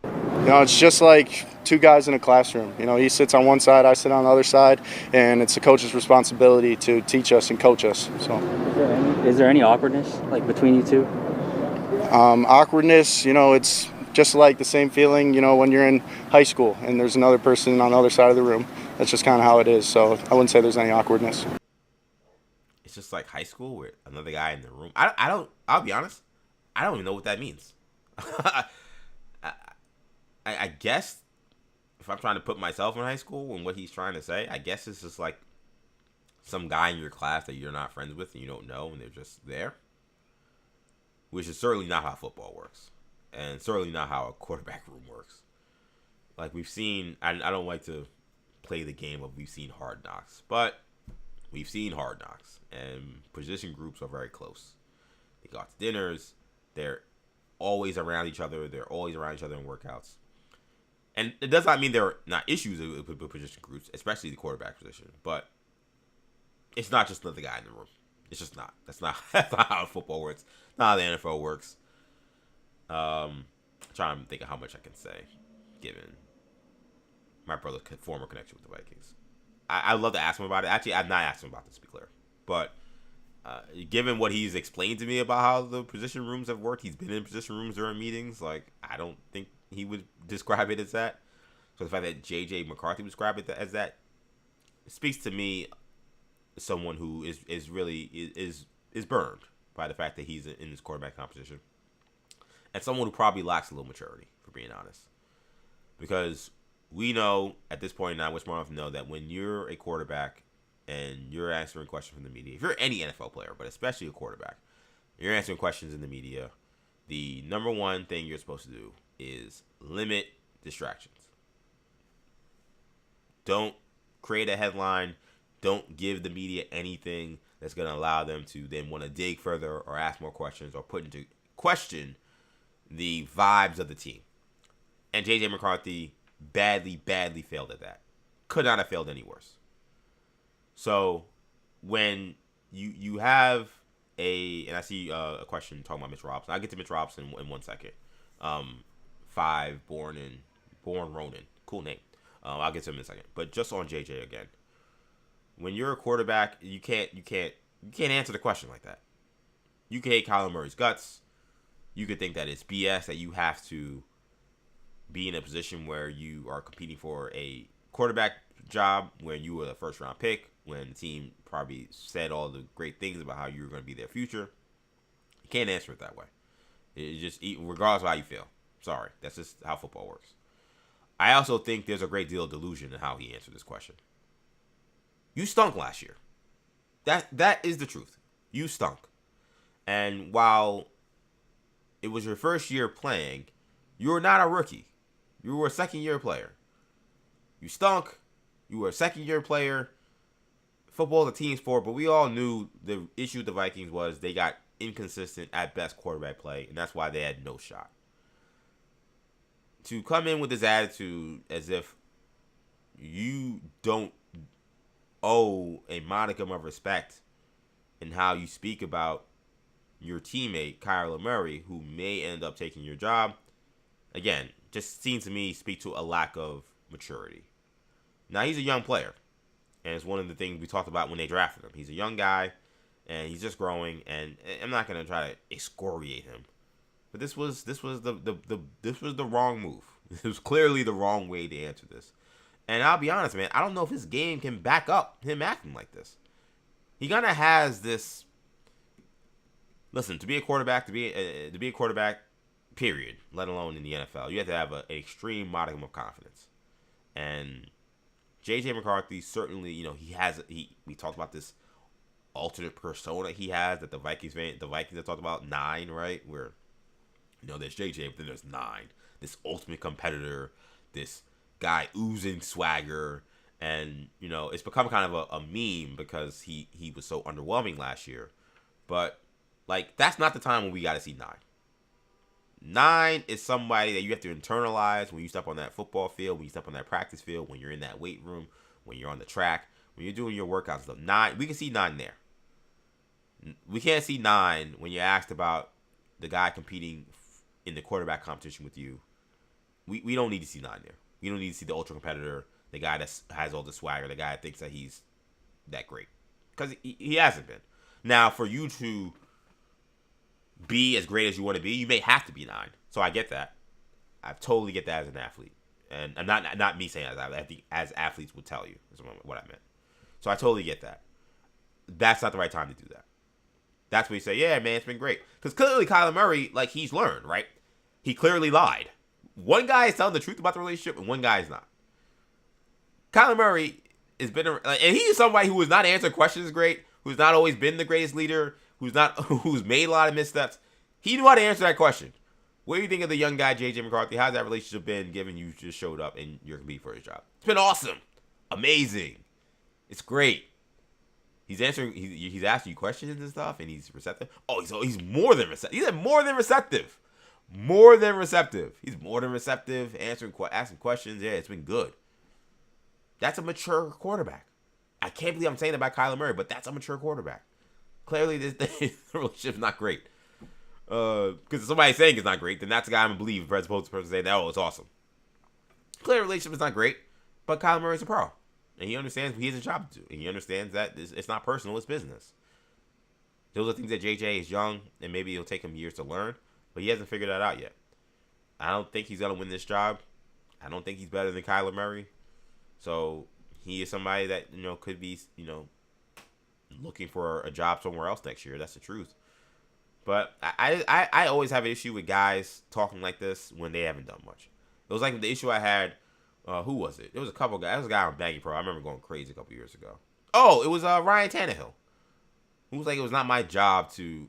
It's just like two guys in a classroom. He sits on one side, I sit on the other side, and it's the coach's responsibility to teach us and coach us. So, is there any awkwardness between you two? Awkwardness, it's just like the same feeling, when you're in high school and there's another person on the other side of the room. That's just kind of how it is. So I wouldn't say there's any awkwardness. It's just like high school with another guy in the room. I'll be honest, I don't even know what that means. I guess if I'm trying to put myself in high school and what he's trying to say, I guess it's just like some guy in your class that you're not friends with and you don't know and they're just there. Which is certainly not how football works. And certainly not how a quarterback room works. Like we've seen, I don't like to play the game of we've seen Hard Knocks. But we've seen Hard Knocks. And position groups are very close. They go out to dinners. They're always around each other. They're always around each other in workouts. And it does not mean there are not issues with position groups, especially the quarterback position. But it's not just another guy in the room. It's just not. That's not how football works. Not how the NFL works. Trying to think of how much I can say, given my brother's former connection with the Vikings. I'd love to ask him about it. Actually, I've not asked him about this, to be clear. But given what he's explained to me about how the position rooms have worked, he's been in position rooms during meetings. Like, I don't think he would describe it as that. So the fact that J.J. McCarthy would describe it as that, it speaks to me someone who is really burned by the fact that he's in this quarterback competition. And someone who probably lacks a little maturity, for being honest. Because we know, at this point now, which more often know, that when you're a quarterback and you're answering questions from the media, if you're any NFL player, but especially a quarterback, you're answering questions in the media, the number one thing you're supposed to do is limit distractions. Don't create a headline. Don't give the media anything that's going to allow them to then want to dig further or ask more questions or put into question the vibes of the team. And J.J. McCarthy badly failed at that. Could not have failed any worse. So when you have and I see a question talking about Mitch Robinson. I'll get to Mitch Robinson in 1 second. 5, born Ronan. Cool name. I'll get to him in a second. But just on J.J. again. When you're a quarterback, you can't answer the question like that. You can hate Kyler Murray's guts. You could think that it's BS that you have to be in a position where you are competing for a quarterback job when you were the first round pick, when the team probably said all the great things about how you were going to be their future. You can't answer it that way. It's just, regardless of how you feel. Sorry. That's just how football works. I also think there's a great deal of delusion in how he answered this question. You stunk last year. That is the truth. You stunk. And while it was your first year playing, you were not a rookie. You were a second-year player. You stunk. You were a second-year player. Football is a team sport, but we all knew the issue with the Vikings was they got inconsistent, at best, quarterback play, and that's why they had no shot. To come in with this attitude as if you don't owe a modicum of respect in how you speak about your teammate, Kyler Murray, who may end up taking your job, again, just seems to me speak to a lack of maturity. Now, he's a young player, and it's one of the things we talked about when they drafted him. He's a young guy, and he's just growing, and I'm not going to try to excoriate him. But this was the wrong move. It was clearly the wrong way to answer this. And I'll be honest, man, I don't know if his game can back up him acting like this. He kind of has this. Listen, to be a quarterback, period, let alone in the NFL, you have to have an extreme modicum of confidence. And J.J. McCarthy certainly, we talked about this alternate persona he has that the Vikings have talked about, 9, right? Where, there's J.J., but then there's 9. This ultimate competitor, this guy oozing swagger. And, it's become kind of a meme because he was so underwhelming last year. But, that's not the time when we got to see 9. 9 is somebody that you have to internalize when you step on that football field, when you step on that practice field, when you're in that weight room, when you're on the track, when you're doing your workouts stuff. 9, we can see 9 there. We can't see 9 when you're asked about the guy competing in the quarterback competition with you. We don't need to see 9 there. We don't need to see the ultra competitor, the guy that has all the swagger, the guy that thinks that he's that great. Because he hasn't been. Now, for you to be as great as you want to be, you may have to be 9. So I get that. I totally get that as an athlete. And I'm not me saying that. I think as athletes would tell you is what I meant. So I totally get that. That's not the right time to do that. That's when you say, yeah, man, it's been great. Because clearly Kyler Murray, he's learned, right? He clearly lied. One guy is telling the truth about the relationship, and one guy is not. Kyler Murray has been, and he is somebody who has not answered questions great, who's not always been the greatest leader, who's made a lot of missteps. He knew how to answer that question. What do you think of the young guy, J.J. McCarthy? How's that relationship been, given you just showed up and you're competing for his job? It's been awesome. Amazing. It's great. He's answering, he's asking you questions and stuff, and he's receptive. Oh, he's more than receptive. He's more than receptive. More than receptive. He's more than receptive, asking questions. Yeah, it's been good. That's a mature quarterback. I can't believe I'm saying that about Kyler Murray, but that's a mature quarterback. Clearly, the relationship's not great. Because if somebody's saying it's not great, then that's the guy I'm going to believe as opposed to the person saying, oh, it's awesome. Clearly, the relationship is not great, but Kyler Murray's a pro. And he understands he has a job to do. And he understands that it's not personal, it's business. Those are things that JJ is young, and maybe it'll take him years to learn, but he hasn't figured that out yet. I don't think he's going to win this job. I don't think he's better than Kyler Murray. So he is somebody that, could be, looking for a job somewhere else next year. That's the truth. But I always have an issue with guys talking like this when they haven't done much. It was like the issue I had. Who was it? It was a couple guys. It was a guy on Baggy Pro. I remember going crazy a couple years ago. Oh, it was Ryan Tannehill. Who was like, it was not my job to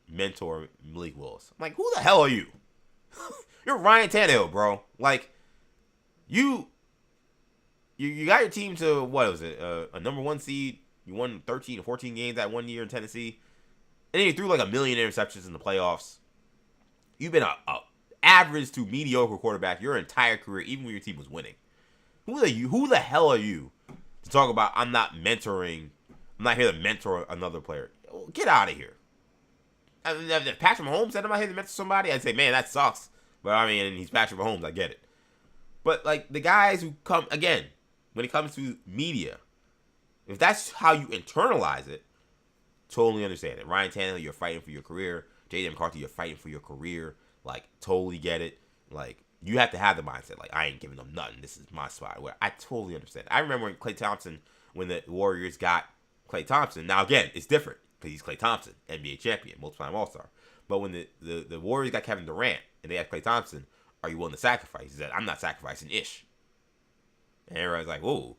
mentor Malik Willis. I'm like, who the hell are you? You're Ryan Tannehill, bro. Like, you got your team to, what was it? A number 1 seed. You won 13 or 14 games that 1 year in Tennessee. And then you threw like 1 million interceptions in the playoffs. You've been a average to mediocre quarterback your entire career, even when your team was winning. Who the hell are you to talk about I'm not mentoring? I'm not here to mentor another player. Get out of here. If Patrick Mahomes said I'm not here to mentor somebody, I'd say, man, that sucks. But I mean, he's Patrick Mahomes. I get it. But like the guys who come, again, when it comes to media, if that's how you internalize it, totally understand it. Ryan Tannehill, you're fighting for your career. J.J. McCarthy, you're fighting for your career. Like, totally get it. Like, you have to have the mindset. Like, I ain't giving them nothing. This is my spot. Where I totally understand. I remember when Klay Thompson, when the Warriors got Klay Thompson. Now, again, it's different because he's Klay Thompson, NBA champion, multiple-time All-Star. But when the Warriors got Kevin Durant and they had Klay Thompson, are you willing to sacrifice? He said, I'm not sacrificing ish. And everybody's like, whoa.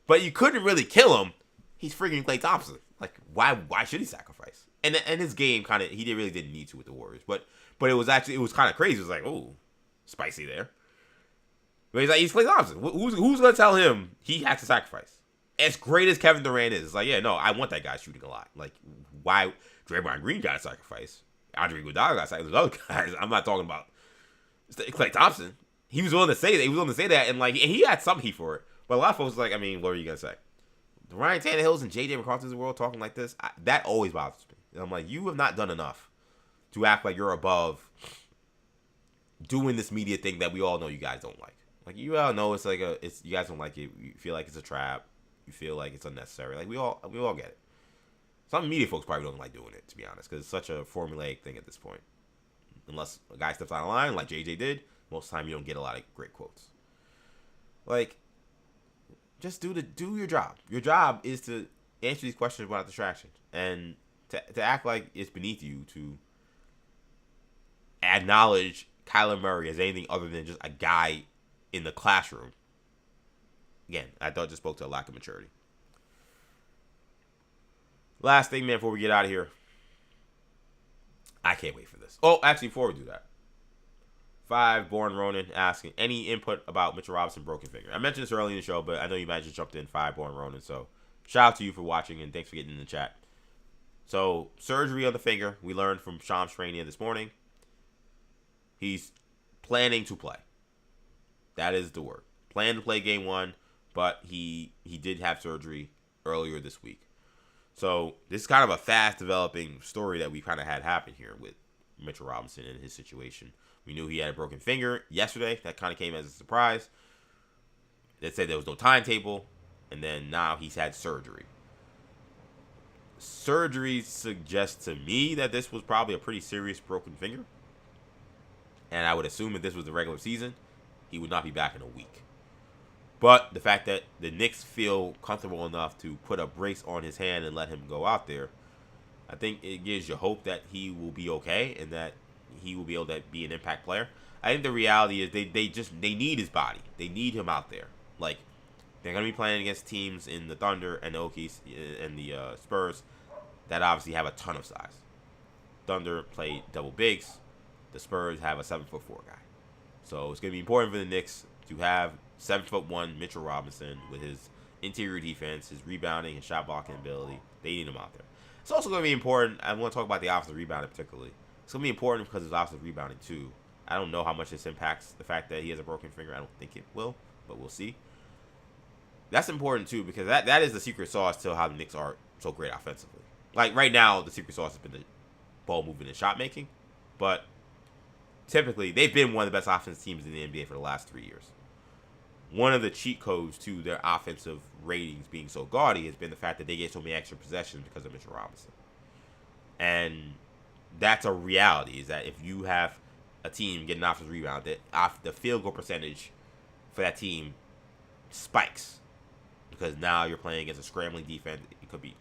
But you couldn't really kill him. He's freaking Klay Thompson. Like, why should he sacrifice? And his game kind of, he really didn't need to with the Warriors. But it was kind of crazy. It was like, oh, spicy there. But he's like, he's Klay Thompson. Who's going to tell him he has to sacrifice? As great as Kevin Durant is, it's like, yeah, no, I want that guy shooting a lot. Like, why? Draymond Green got to sacrifice. Andre Iguodala got to sacrifice. Those other guys, I'm not talking about Klay Thompson. He was willing to say that. And like, he had some heat for it. But a lot of folks like, I mean, what are you gonna say? The Ryan Tannehills and J.J. McCarthy's of the world talking like this, that always bothers me. And I'm like, you have not done enough to act like you're above doing this media thing that we all know you guys don't like. Like, you all know it's like you guys don't like it. You feel like it's a trap. You feel like it's unnecessary. Like, we all get it. Some media folks probably don't like doing it, to be honest, because it's such a formulaic thing at this point. Unless a guy steps out of line like JJ did, most of the time you don't get a lot of great quotes. Like, just do your job. Your job is to answer these questions without distraction, and to act like it's beneath you to acknowledge Kyler Murray as anything other than just a guy in the classroom. Again, I thought just spoke to a lack of maturity. Last thing, man, before we get out of here. I can't wait for this. Oh, actually, before we do that. 5 Born Ronan asking, any input about Mitchell Robinson broken finger? I mentioned this early in the show, but I know you might have just jumped in. 5 Born Ronan. So, shout out to you for watching, and thanks for getting in the chat. So, surgery on the finger. We learned from Shams Charania this morning. He's planning to play. That is the word. Plan to play game 1, but he did have surgery earlier this week. So this is kind of a fast developing story that we kind of had happen here with Mitchell Robinson and his situation. We knew he had a broken finger yesterday. That kind of came as a surprise. They said there was no timetable, and then now he's had surgery. Surgery suggests to me that this was probably a pretty serious broken finger. And I would assume if this was the regular season, he would not be back in a week. But the fact that the Knicks feel comfortable enough to put a brace on his hand and let him go out there, I think it gives you hope that he will be okay and that he will be able to be an impact player. I think the reality is they need his body. They need him out there. Like, they're going to be playing against teams in the Thunder and the Okies and the Spurs that obviously have a ton of size. Thunder play double bigs. The Spurs have a 7'4" guy. So it's going to be important for the Knicks to have 7'1" Mitchell Robinson with his interior defense, his rebounding, and shot blocking ability. They need him out there. It's also going to be important. I want to talk about the offensive rebounding particularly. It's going to be important because of his offensive rebounding too. I don't know how much this impacts the fact that he has a broken finger. I don't think it will, but we'll see. That's important too because that is the secret sauce to how the Knicks are so great offensively. Like right now, the secret sauce has been the ball movement and shot making, but typically they've been one of the best offensive teams in the NBA for the last 3 years. One of the cheat codes to their offensive ratings being so gaudy has been the fact that they get so many extra possessions because of Mitchell Robinson. And that's a reality, is that if you have a team getting offensive rebound, the field goal percentage for that team spikes. Because now you're playing against a scrambling defense. It could be,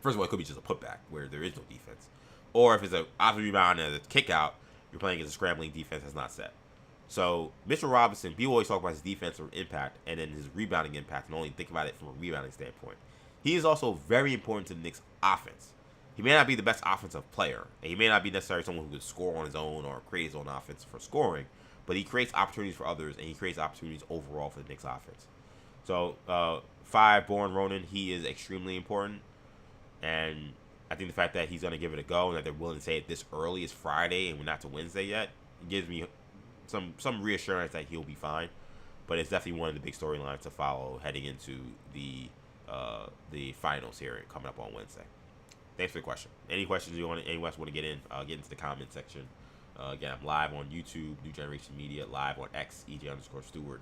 first of all, it could be just a putback where there is no defense. Or if it's an offensive rebound and a kick out, you're playing against a scrambling defense that's not set. So, Mitchell Robinson, people always talk about his defensive impact and then his rebounding impact and only think about it from a rebounding standpoint. He is also very important to the Knicks' offense. He may not be the best offensive player, and he may not be necessarily someone who could score on his own or create his own offense for scoring, but he creates opportunities for others, and he creates opportunities overall for the Knicks' offense. So, 5 Born Ronan, he is extremely important, and I think the fact that he's going to give it a go and that they're willing to say it this early, is Friday, and we're not to Wednesday yet, it gives me some reassurance that he'll be fine. But it's definitely one of the big storylines to follow heading into the finals here coming up on Wednesday. Thanks for the question. Any questions anyone else want to get into the comment section. Again, I'm live on YouTube, New Generation Media, live on X, EJ_Stewart,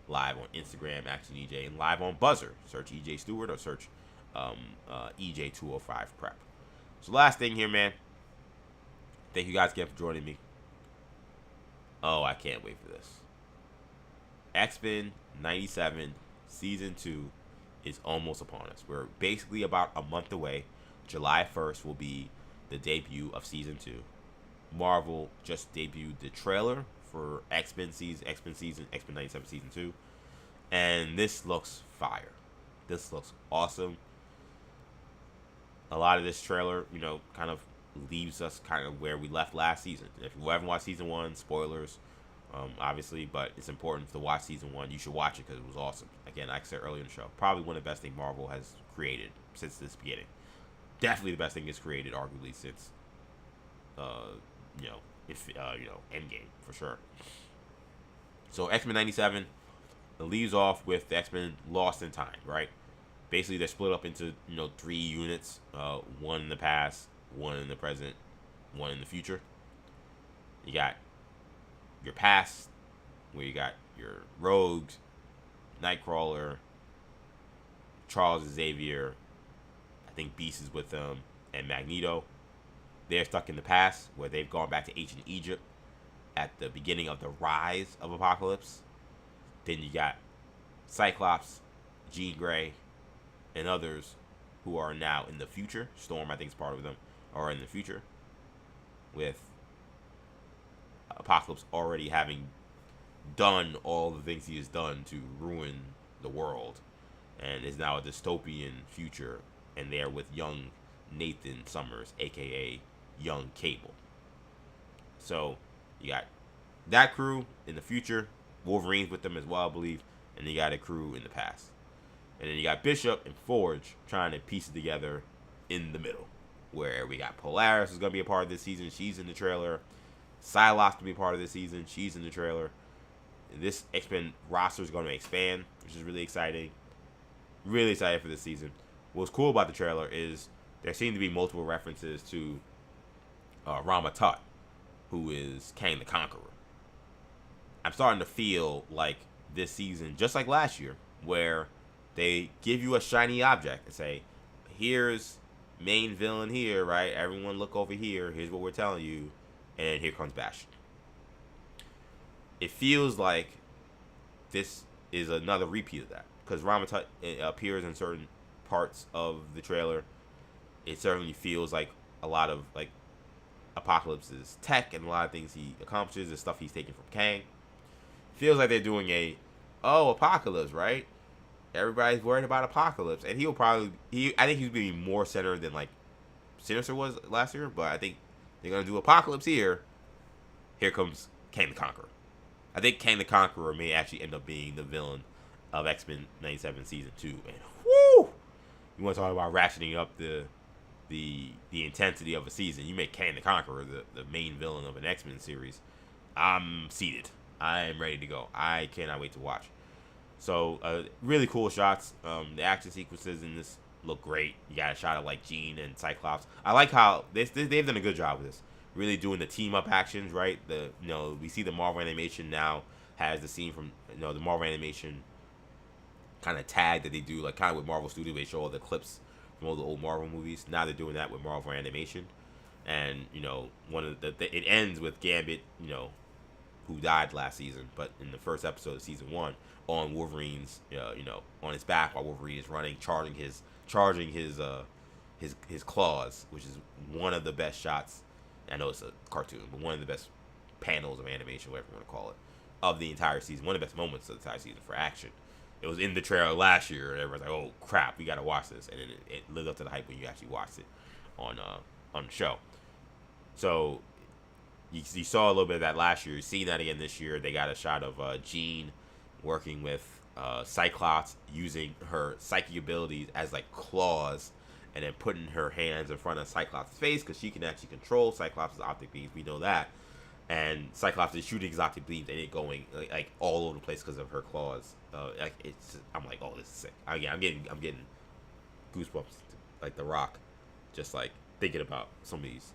live on Instagram, Action EJ, and live on Buzzer. Search EJ Stewart or search EJ205 Prep. So last thing here, man. Thank you guys again for joining me. Oh, I can't wait for this. X-Men 97 Season 2 is almost upon us. We're basically about a month away. July 1st will be the debut of Season 2. Marvel just debuted the trailer for X-Men 97 Season 2. And this looks fire. This looks awesome. A lot of this trailer, kind of leaves us kind of where we left last season. If you haven't watched Season 1, spoilers, obviously, but it's important to watch Season 1. You should watch it because it was awesome. Again, like I said earlier in the show, probably one of the best things Marvel has created since this beginning. Definitely the best thing it's created, arguably, since, Endgame, for sure. So, X-Men 97, it leaves off with the X-Men lost in time, right? Basically, they're split up into 3 units, one in the past, one in the present, one in the future. You got your past, where you got your Rogues, Nightcrawler, Charles Xavier, I think Beast is with them, and Magneto. They're stuck in the past, where they've gone back to ancient Egypt at the beginning of the rise of Apocalypse. Then you got Cyclops, Jean Grey, and others who are now in the future. Storm, I think, is part of them, are in the future, with Apocalypse already having done all the things he has done to ruin the world, and is now a dystopian future, and they're with young Nathan Summers, aka Young Cable. So you got that crew in the future, Wolverine's with them as well, I believe, and you got a crew in the past. And then you got Bishop and Forge trying to piece it together in the middle, where we got Polaris is going to be a part of this season. She's in the trailer. Psylocke to be a part of this season. She's in the trailer. This X-Men roster is going to expand, which is really exciting. Really excited for this season. What's cool about the trailer is there seem to be multiple references to Rama Tut, who is Kang the Conqueror. I'm starting to feel like this season, just like last year, where they give you a shiny object and say, here's main villain here, right? Everyone look over here. Here's what we're telling you. And here comes Bastion. It feels like this is another repeat of that, because Rama Tut appears in certain parts of the trailer. It certainly feels like a lot of like Apocalypse's tech and a lot of things he accomplishes is stuff he's taken from Kang. Feels like they're doing Apocalypse, right? Everybody's worried about Apocalypse, and I think he's being more centered than like Sinister was last year, but I think they're gonna do Apocalypse here. Here comes Kang the Conqueror. I think Kang the Conqueror may actually end up being the villain of X-Men 97 Season 2. And whoo! You want to talk about ratcheting up the intensity of a season. You make Kang the Conqueror the main villain of an X-Men series. I'm seated. I am ready to go. I cannot wait to watch. So, really cool shots. The action sequences in this look great. You got a shot of like Jean and Cyclops. I like how they've done a good job with this. Really doing the team up actions, right? We see the Marvel Animation now has the scene from the Marvel Animation kind of tag that they do, like kind of with Marvel Studios. They show all the clips from all the old Marvel movies. Now they're doing that with Marvel Animation, and one of it ends with Gambit, who died last season, but in the first episode of season 1, on Wolverine's, on his back while Wolverine is running, charging his claws, which is one of the best shots. I know it's a cartoon, but one of the best panels of animation, whatever you want to call it, of the entire season. One of the best moments of the entire season for action. It was in the trailer last year, and everyone's like, "Oh crap, we gotta watch this," and it lived up to the hype when you actually watched it on the show. So you saw a little bit of that last year. You're seeing that again this year. They got a shot of Jean working with Cyclops, using her psychic abilities as like claws, and then putting her hands in front of Cyclops' face, because she can actually control Cyclops' optic beams. We know that. And Cyclops is shooting his optic beams and it going like all over the place because of her claws. I'm like, oh, this is sick. I'm getting goosebumps, like The Rock, just like thinking about some of these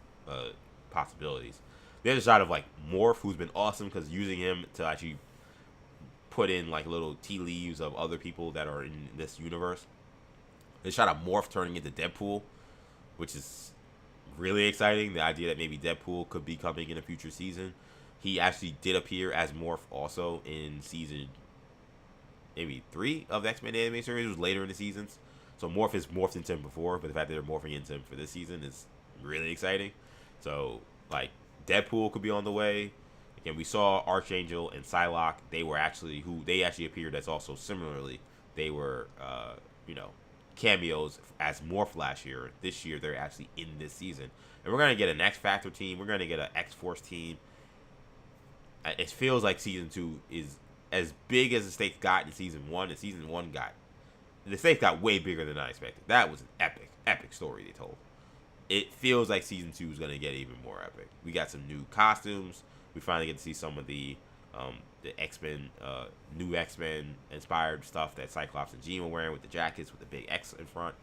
possibilities. There's a shot of like Morph, who's been awesome, because using him to actually put in like little tea leaves of other people that are in this universe. There's a shot of Morph turning into Deadpool, which is really exciting. The idea that maybe Deadpool could be coming in a future season. He actually did appear as Morph also in season maybe 3 of the X-Men anime series. It was later in the seasons. So Morph has morphed into him before, but the fact that they're morphing into him for this season is really exciting. So like Deadpool could be on the way. Again, we saw Archangel and Psylocke. They actually appeared as also similarly. They were cameos as Morph last year. This year they're actually in this season, and we're gonna get an X Factor team. We're gonna get an X Force team. It feels like season 2 is as big as the stakes got in season 1, and season 1 the stakes got way bigger than I expected. That was an epic story they told. It feels like season 2 is gonna get even more epic. We got some new costumes. We finally get to see some of the The X-Men, new X-Men inspired stuff that Cyclops and Jean were wearing with the jackets with the big X in front.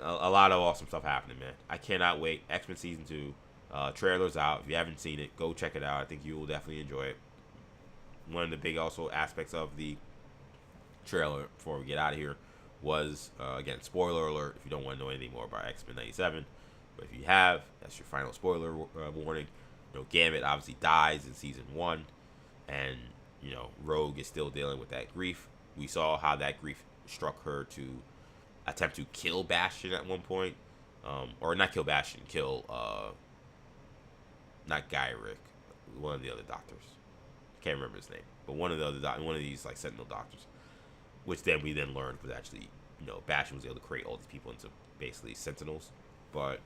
A lot of awesome stuff happening, man. I cannot wait. X-Men Season 2. Trailer's out. If you haven't seen it, go check it out. I think you will definitely enjoy it. One of the big also aspects of the trailer before we get out of here was, again, spoiler alert if you don't want to know anything more about X-Men 97. But if you have, that's your final spoiler warning. You know, Gambit obviously dies in Season 1. And, you know, Rogue is still dealing with that grief. We saw how that grief struck her to attempt to kill Bastion at one point. Or not kill Bastion, kill, not Gyrick, one of the other doctors. Can't remember his name. But one of these, like, Sentinel doctors. Which then we then learned was actually, you know, Bastion was able to create all these people into basically Sentinels. But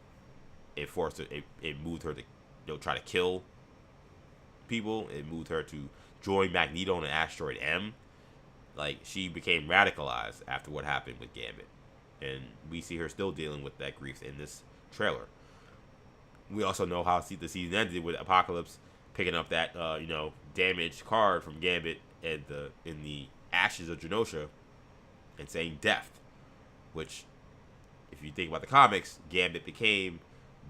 it forced her, it moved her to, you know, try to kill people. It moved her to join Magneto on an asteroid M. Like, she became radicalized after what happened with Gambit. And we see her still dealing with that grief in this trailer. We also know how the season ended with Apocalypse picking up that, you know, damaged card from Gambit in the ashes of Genosha and saying death. Which, if you think about the comics, Gambit became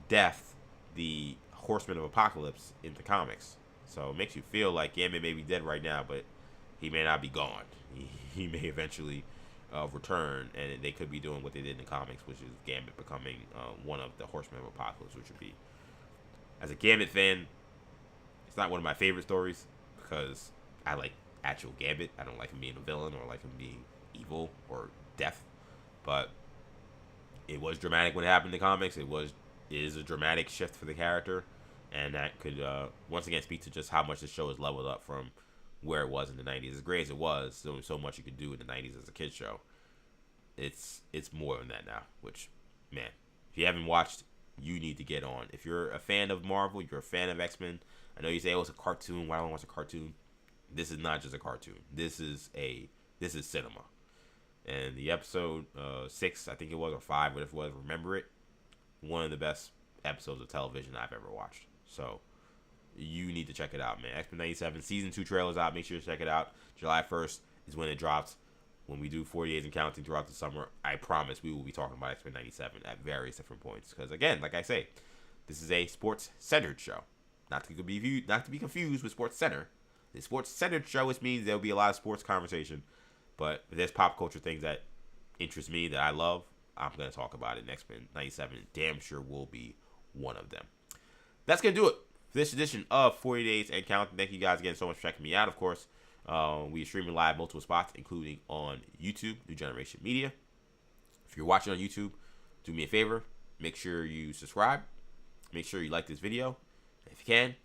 Death, the Horseman of Apocalypse in the comics. So it makes you feel like Gambit may be dead right now, but he may not be gone. He may eventually return, and they could be doing what they did in the comics, which is Gambit becoming one of the Horsemen of Apocalypse, which would be, as a Gambit fan, it's not one of my favorite stories because I like actual Gambit. I don't like him being a villain or like him being evil or death, but it was dramatic when it happened in the comics. It is a dramatic shift for the character, and that could once again speak to just how much the show has leveled up from where it was in the 90s. As great as it was, so much you could do in the 90s as a kid's show. It's more than that now, which, man, if you haven't watched, you need to get on. If you're a fan of Marvel, you're a fan of X-Men, I know you say, oh, it's a cartoon, why don't I watch a cartoon? This is not just a cartoon. This is cinema. And the episode 6, I think it was, or 5, whatever it was, Remember It, one of the best episodes of television I've ever watched. So you need to check it out, man. X-Men 97 Season 2 trailer's out. Make sure to check it out. July 1st is when it drops. When we do 40 days and counting throughout the summer, I promise we will be talking about X-Men 97 at various different points. Because, again, like I say, this is a sports-centered show. Not to be confused with Sports Center. The sports-centered show, which means there will be a lot of sports conversation. But if there's pop culture things that interest me, that I love, I'm going to talk about it. And X-Men 97 damn sure will be one of them. That's going to do it for this edition of 40 Days and Counting. Thank you guys again so much for checking me out. Of course, we are streaming live multiple spots, including on YouTube, New Generation Media. If you're watching on YouTube, do me a favor. Make sure you subscribe. Make sure you like this video. If you can,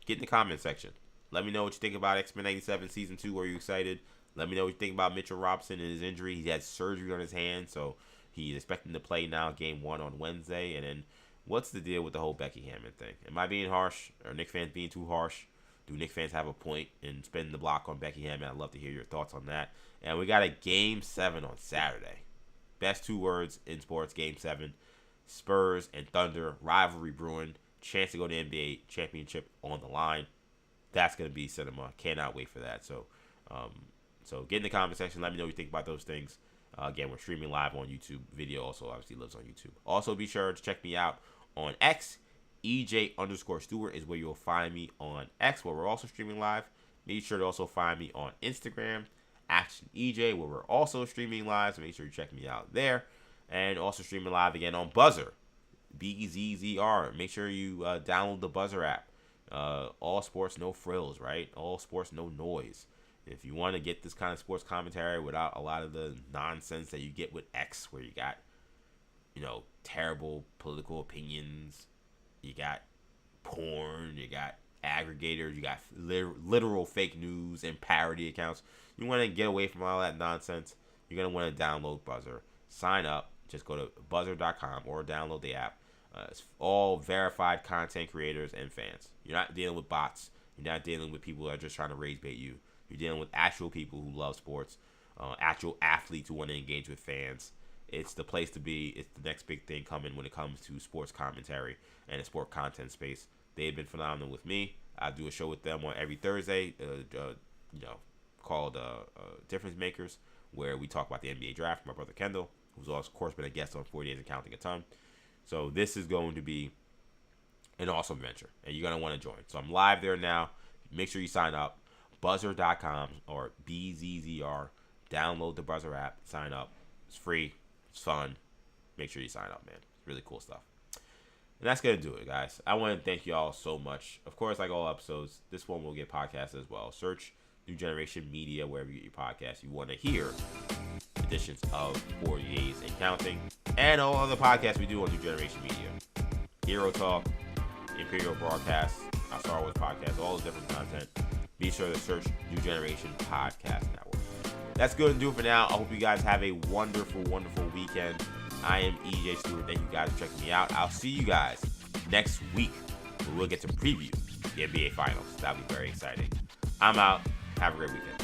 get in the comment section. Let me know what you think about X-Men 97 Season 2. Are you excited? Let me know what you think about Mitchell Robinson and his injury. He had surgery on his hand, so he's expecting to play now Game 1 on Wednesday. And then what's the deal with the whole Becky Hammon thing? Am I being harsh? Are Knicks fans being too harsh? Do Knicks fans have a point in spending the block on Becky Hammon? I'd love to hear your thoughts on that. And we got a Game 7 on Saturday. Best two words in sports, Game 7. Spurs and Thunder, rivalry brewing. Chance to go to the NBA championship on the line. That's going to be cinema. Cannot wait for that. So get in the comment section. Let me know what you think about those things. Again, we're streaming live on YouTube. Video also obviously lives on YouTube. Also, be sure to check me out on X. EJ_Stewart is where you'll find me on X, where we're also streaming live. Make sure to also find me on Instagram, ActionEJ, where we're also streaming live. So make sure you check me out there. And also streaming live again on Buzzer, BZZR. Make sure you download the Buzzer app. All sports, no frills, right? All sports, no noise. If you want to get this kind of sports commentary without a lot of the nonsense that you get with X, where you got, terrible political opinions, you got porn, you got aggregators, you got literal fake news and parody accounts. You want to get away from all that nonsense, you're going to want to download Buzzer. Sign up. Just go to buzzer.com or download the app. It's all verified content creators and fans. You're not dealing with bots. You're not dealing with people that are just trying to rage bait you. You're dealing with actual people who love sports, actual athletes who want to engage with fans. It's the place to be. It's the next big thing coming when it comes to sports commentary and the sport content space. They've been phenomenal with me. I do a show with them on every Thursday, called Difference Makers, where we talk about the NBA draft. My brother Kendall, who's also, of course, been a guest on 40 Days and Counting a ton. So this is going to be an awesome venture, and you're going to want to join. So I'm live there now. Make sure you sign up. Buzzer.com or BZZR. Download the Buzzer app. Sign up. It's free. It's fun. Make sure you sign up, man. It's really cool stuff. And that's going to do it, guys. I want to thank you all so much. Of course, like all episodes, this one will get podcasted as well. Search New Generation Media wherever you get your podcast. You want to hear editions of 40 Days and Counting and all other podcasts we do on New Generation Media. Hero Talk, Imperial Broadcast, our Star Wars podcast, all the different content. Be sure to search New Generation Podcast Network. That's good to do for now. I hope you guys have a wonderful, wonderful weekend. I am EJ Stewart. Thank you guys for checking me out. I'll see you guys next week where we'll get to preview the NBA Finals. That'll be very exciting. I'm out. Have a great weekend.